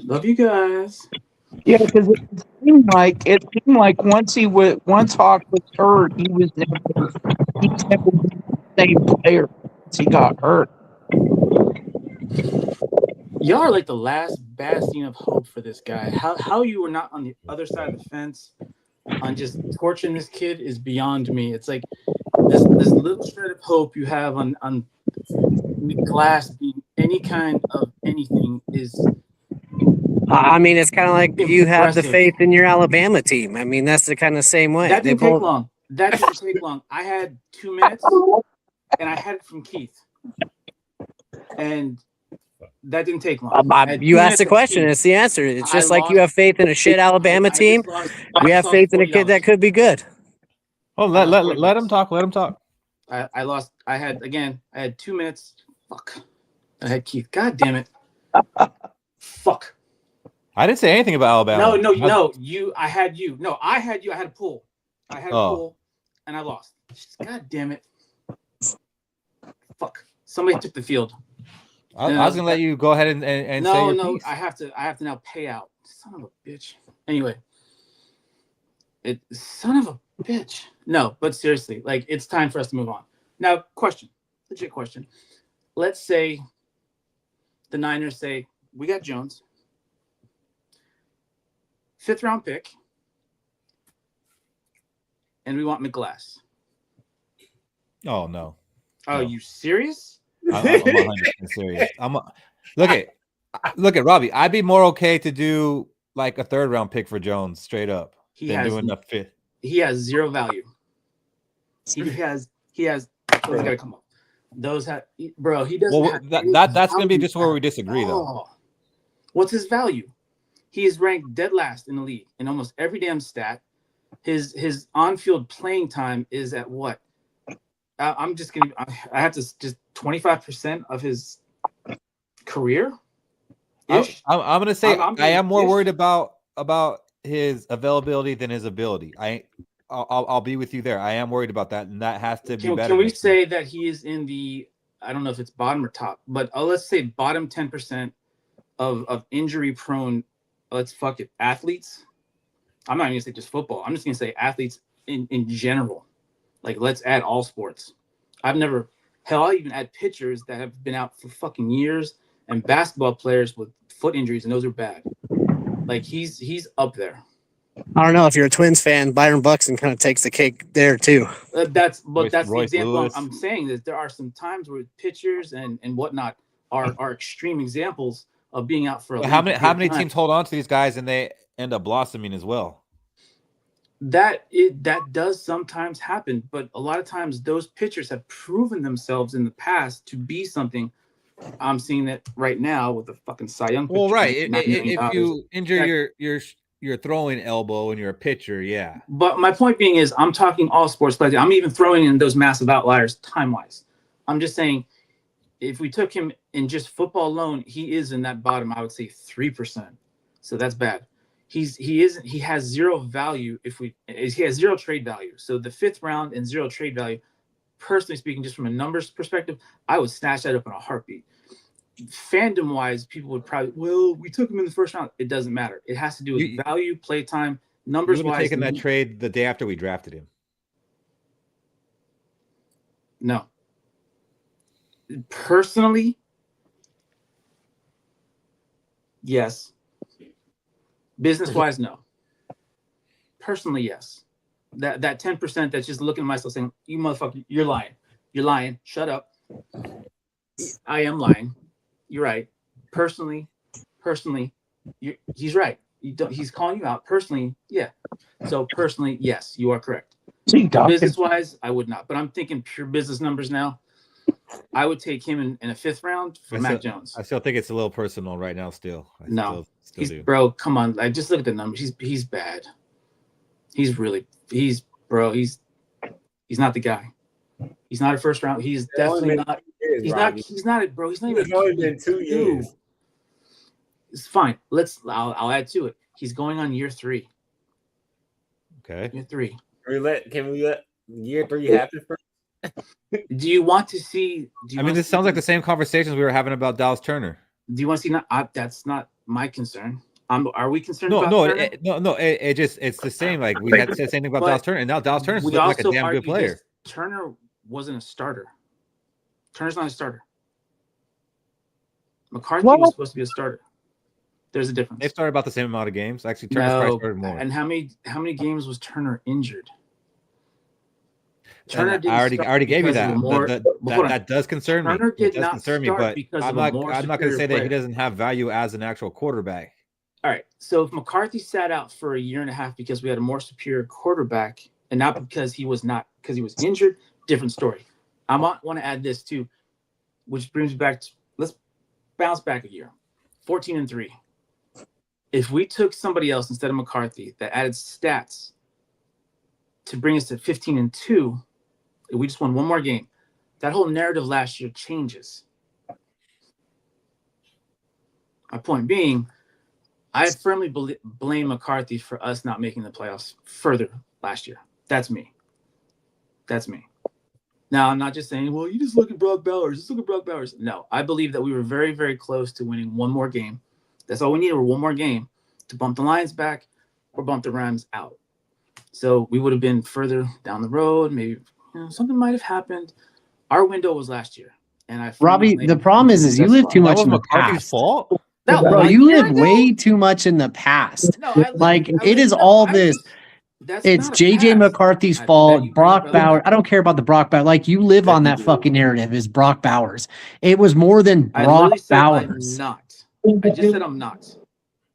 Speaker 7: Love you guys.
Speaker 5: Yeah, because it seemed like once Hawk was hurt, he's never been the same player since he got hurt.
Speaker 7: Y'all are like the last bastion of hope for this guy. How you were not on the other side of the fence on just torching this kid is beyond me. It's like this little shred of hope you have on Glass being any kind of anything is.
Speaker 6: I mean, it's kind of like you have the faith in your Alabama team. I mean, that's the kind of same way.
Speaker 7: That didn't take long. That didn't take long. I had 2 minutes, and I had it from Keith, and that didn't take long.
Speaker 6: You asked the question. It's the answer. It's just like you have faith in a shit Alabama team. We have faith in a kid that could be good.
Speaker 4: Oh, let him talk. Let him talk.
Speaker 7: I lost. I had 2 minutes. Fuck. I had Keith. God damn it. Fuck.
Speaker 4: I didn't say anything about Alabama.
Speaker 7: No. I had you. No, I had you. I had a pull. I had a pull, and I lost. God damn it. Fuck. Somebody took the field.
Speaker 4: I was gonna let you go ahead and say your piece.
Speaker 7: I have to now pay out. Son of a bitch. Anyway. Son of a bitch. No, but seriously, like, it's time for us to move on. Now, legit question. Let's say the Niners say, we got Jones, 5th round pick, and we want McGlass.
Speaker 4: Oh, no.
Speaker 7: Oh, you serious?
Speaker 4: I'm 100% serious. Look at Robbie. I'd be more okay to do like a 3rd round pick for Jones straight up than doing a 5th.
Speaker 7: He has 0 value. He has. Those gotta come up. Those have, bro. He doesn't.
Speaker 4: Well, that's gonna be just where we disagree, though.
Speaker 7: What's his value? He is ranked dead last in the league in almost every damn stat. His on-field playing time is at what? I have to just 25% of his career.
Speaker 4: I'm gonna say I am more worried about his availability than his ability. I'll be with you there. I am worried about that, and that has to be better.
Speaker 7: Can we say that he is in the, I don't know if it's bottom or top, but let's say bottom 10% of injury prone, athletes. I'm not even gonna say just football. I'm just gonna say athletes in general. Like, let's add all sports. I'll even add pitchers that have been out for fucking years, and basketball players with foot injuries, and those are bad. Like, he's up there.
Speaker 6: I don't know, if you're a Twins fan, Byron Buxton kind of takes the cake there too.
Speaker 7: That's the example I'm saying. That there are some times where pitchers and whatnot are extreme examples of being out for a
Speaker 4: how many teams hold on to these guys and they end up blossoming as well?
Speaker 7: That does sometimes happen, but a lot of times those pitchers have proven themselves in the past to be something. I'm seeing it right now with the fucking Cy Young pitcher.
Speaker 4: Well, right. If you injure your throwing elbow and you're a pitcher, yeah.
Speaker 7: But my point being is, I'm talking all sports players. I'm even throwing in those massive outliers time-wise. I'm just saying, if we took him in just football alone, he is in that bottom, I would say 3%. So that's bad. He has 0 value he has 0 trade value. So the 5th round and 0 trade value, personally speaking, just from a numbers perspective, I would snatch that up in a heartbeat. Fandom wise, people would probably, well, we took him in the 1st round. It doesn't matter. It has to do with value, play time, numbers wise.
Speaker 4: Taking that trade the day after we drafted him.
Speaker 7: No. Personally, yes. Business wise, no. Personally, yes. That 10% that's just looking at myself saying, you motherfucker, you're lying. You're lying. Shut up. I am lying. You're right. Personally, he's right. He's calling you out. Personally, yeah. So personally, yes, you are correct. Business-wise, I would not. But I'm thinking pure business numbers now. I would take him in a 5th round for Mac Jones.
Speaker 4: I still think it's a little personal right now. Still,
Speaker 7: bro. Come on, I just look at the numbers. He's bad. He's not the guy. He's not a 1st round. He's definitely not. He's not it, bro. He's not even.
Speaker 2: It's only been 2 years.
Speaker 7: It's fine. I'll add to it. He's going on year 3.
Speaker 4: Okay.
Speaker 7: Year 3.
Speaker 2: Can we let year 3 happen first?
Speaker 7: Do you want to see?
Speaker 4: This sounds like the same conversations we were having about Dallas Turner.
Speaker 7: Do you want to see? That's not my concern. Are we concerned?
Speaker 4: No.
Speaker 7: Turner?
Speaker 4: It's the same. Like, we had said the same thing about Dallas Turner, and now Dallas Turner's looking like a damn good player.
Speaker 7: Turner wasn't a starter. Turner's not a starter. McCarthy was supposed to be a starter. There's a difference.
Speaker 4: They started about the same amount of games. Actually, Turner's probably started more.
Speaker 7: And how many games was Turner injured?
Speaker 4: Turner I already gave you that. That does concern me.
Speaker 7: Turner did not
Speaker 4: concern me, but I'm not going to say that he doesn't have value as an actual quarterback.
Speaker 7: All right. So if McCarthy sat out for a year and a half because we had a more superior quarterback, and not because he was injured. Different story. I want to add this too, which brings me back to, let's bounce back a year. 14-3. If we took somebody else instead of McCarthy that added stats to bring us to 15-2, if we just won one more game, that whole narrative last year changes. My point being, I firmly blame McCarthy for us not making the playoffs further last year. That's me. Now, I'm not just saying, well, you just look at Brock Bowers. No, I believe that we were very, very close to winning one more game. That's all we needed, one more game to bump the Lions back or bump the Rams out. So we would have been further down the road. Maybe something might have happened. Our window was last year. And
Speaker 6: Robbie, the problem is you live too much in the
Speaker 4: McCarthy's
Speaker 6: past.
Speaker 4: fault.
Speaker 7: No,
Speaker 6: Bro,
Speaker 7: a
Speaker 6: you
Speaker 7: year
Speaker 6: live
Speaker 7: ago?
Speaker 6: way too much in the past.
Speaker 7: No,
Speaker 6: It's JJ McCarthy's fault. Brock Bowers. I don't care about the Brock Bowers. Like, you live on that fucking narrative is Brock Bowers. It was more than Brock Bowers.
Speaker 7: I'm not. I just said I'm not.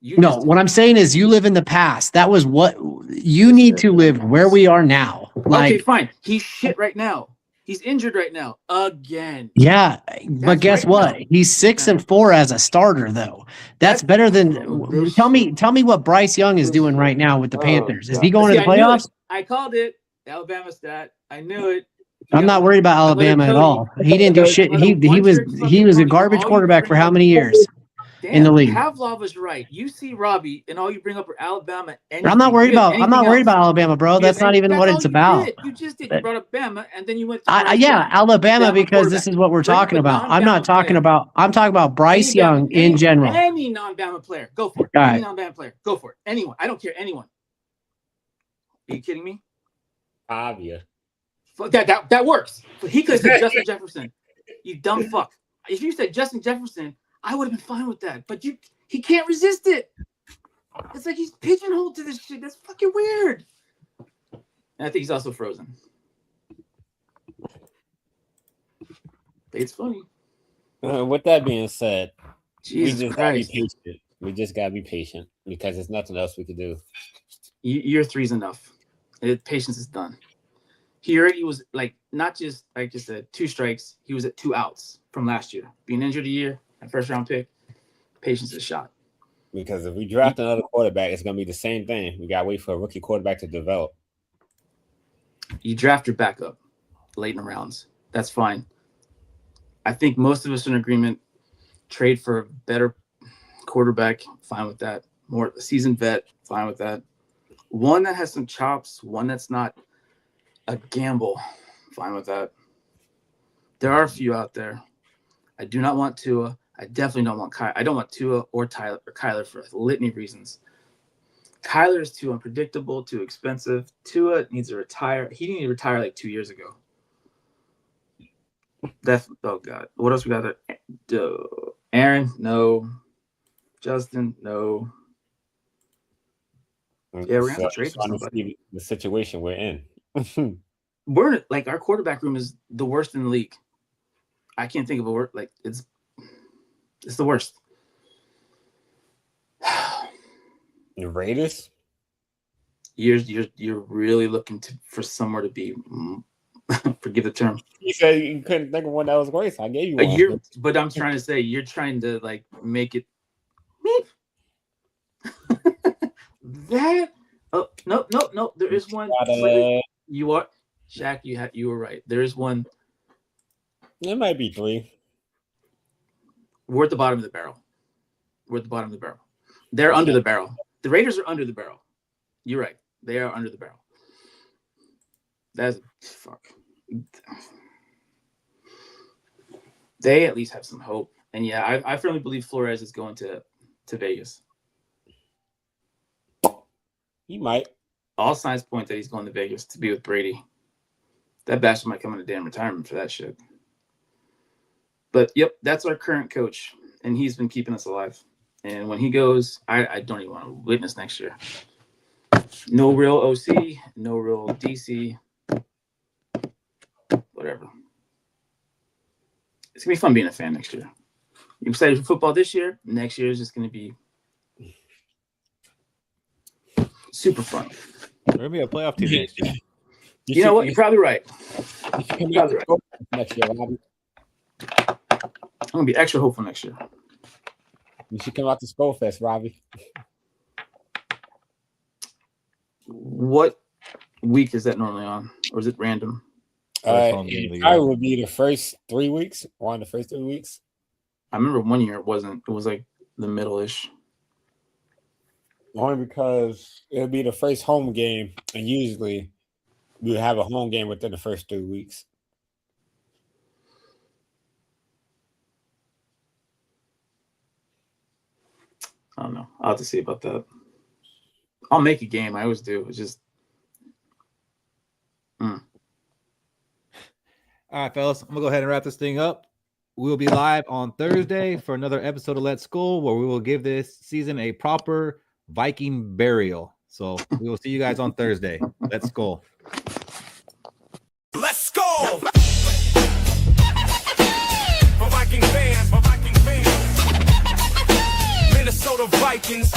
Speaker 6: What I'm saying is you live in the past. That was what you need to live where we are now.
Speaker 7: Okay, fine. He's shit right now. He's injured right now again.
Speaker 6: Yeah, but guess what? He's 6-4 as a starter, though. That's better than. Tell me what Bryce Young is doing right now with the Panthers. Is he going to the playoffs?
Speaker 7: I called it. Alabama stat. I knew it.
Speaker 6: I'm not worried about Alabama at all. He didn't do shit. He was a garbage quarterback for how many years in the league?
Speaker 7: Pavlov was right. You see Robbie, and all you bring up are Alabama.
Speaker 6: I'm not worried about Alabama, bro. That's not even what it's about.
Speaker 7: You just did. You brought up Bama, and then you went.
Speaker 6: Alabama, because this is what we're talking about. I'm talking about Bryce Young in general.
Speaker 7: Any non-Bama player, go for it. Any non-Bama player, go for it. Anyone. I don't care. Anyone. Are you kidding me?
Speaker 2: Obvious.
Speaker 7: That works. But he could have said Justin Jefferson. You dumb fuck. If you said Justin Jefferson, I would have been fine with that. But he can't resist it. It's like he's pigeonholed to this shit. That's fucking weird. And I think he's also frozen. It's funny.
Speaker 2: With that being said,
Speaker 7: Jesus
Speaker 2: we just gotta be patient. We just gotta be patient because there's nothing else we can do.
Speaker 7: Year 3's enough. Patience is done. He already was not just like I said, 2 strikes. He was at 2 outs from last year. Being injured a year, a first round pick. Patience is shot.
Speaker 2: Because if we draft another quarterback, it's gonna be the same thing. We gotta wait for a rookie quarterback to develop.
Speaker 7: You draft your backup late in the rounds. That's fine. I think most of us are in agreement. Trade for a better quarterback. Fine with that. More seasoned vet. Fine with that. One that has some chops. One that's not a gamble. Fine with that. There are a few out there. I do not want Tua. I definitely don't want Kyler. I don't want Tua or Kyler for a litany of reasons. Kyler is too unpredictable, too expensive. Tua needs to retire. He needed to retire like 2 years ago. Oh God. What else we got there? Aaron, no. Justin, no. Yeah, we're gonna have to trade for somebody.
Speaker 2: The situation we're in.
Speaker 7: We're our quarterback room is the worst in the league. I can't think of a word it's the worst.
Speaker 2: The Raiders?
Speaker 7: You're really looking for somewhere to be. Forgive the term.
Speaker 2: You said you couldn't think of one that was worse. I gave you one.
Speaker 7: But I'm trying to say you're trying to make it. That. Oh no. There is one. You are Shaq. You were right. There is one.
Speaker 2: It might be 3.
Speaker 7: We're at the bottom of the barrel. They're under the barrel. The Raiders are under the barrel. You're right. They are under the barrel. That's fuck. They at least have some hope. And yeah, I firmly believe Flores is going to Vegas.
Speaker 2: He might.
Speaker 7: All signs point that he's going to Vegas to be with Brady. That bastard might come in a damn retirement for that shit. But yep, that's our current coach, and he's been keeping us alive. And when he goes, I don't even want to witness next year. No real OC, no real DC, whatever. It's gonna be fun being a fan next year. You're excited for football this year. Next year is just gonna be super fun.
Speaker 4: We're gonna be a playoff team next year.
Speaker 7: You know what? You're probably right.
Speaker 2: You should come out to Skol next year, Robbie.
Speaker 7: I'm gonna be extra hopeful next year.
Speaker 2: You should come out to Skol Fest, Robbie.
Speaker 7: What week is that normally on, or is it random?
Speaker 2: It probably would be the first 3 weeks, or on the first 3 weeks.
Speaker 7: I remember one year it wasn't. It was like the middle-ish.
Speaker 2: Only because it'll be the first home game, and usually we have a home game within the first 3 weeks.
Speaker 7: I don't know. I'll have to see about that. I'll make a game. I always do. It's just.
Speaker 4: All right, fellas. I'm going to go ahead and wrap this thing up. We'll be live on Thursday for another episode of Let's Skol, where we will give this season a proper Viking burial. So we will see you guys on Thursday. Let's Skol.
Speaker 8: Let's go! For Viking fans, Minnesota Vikings.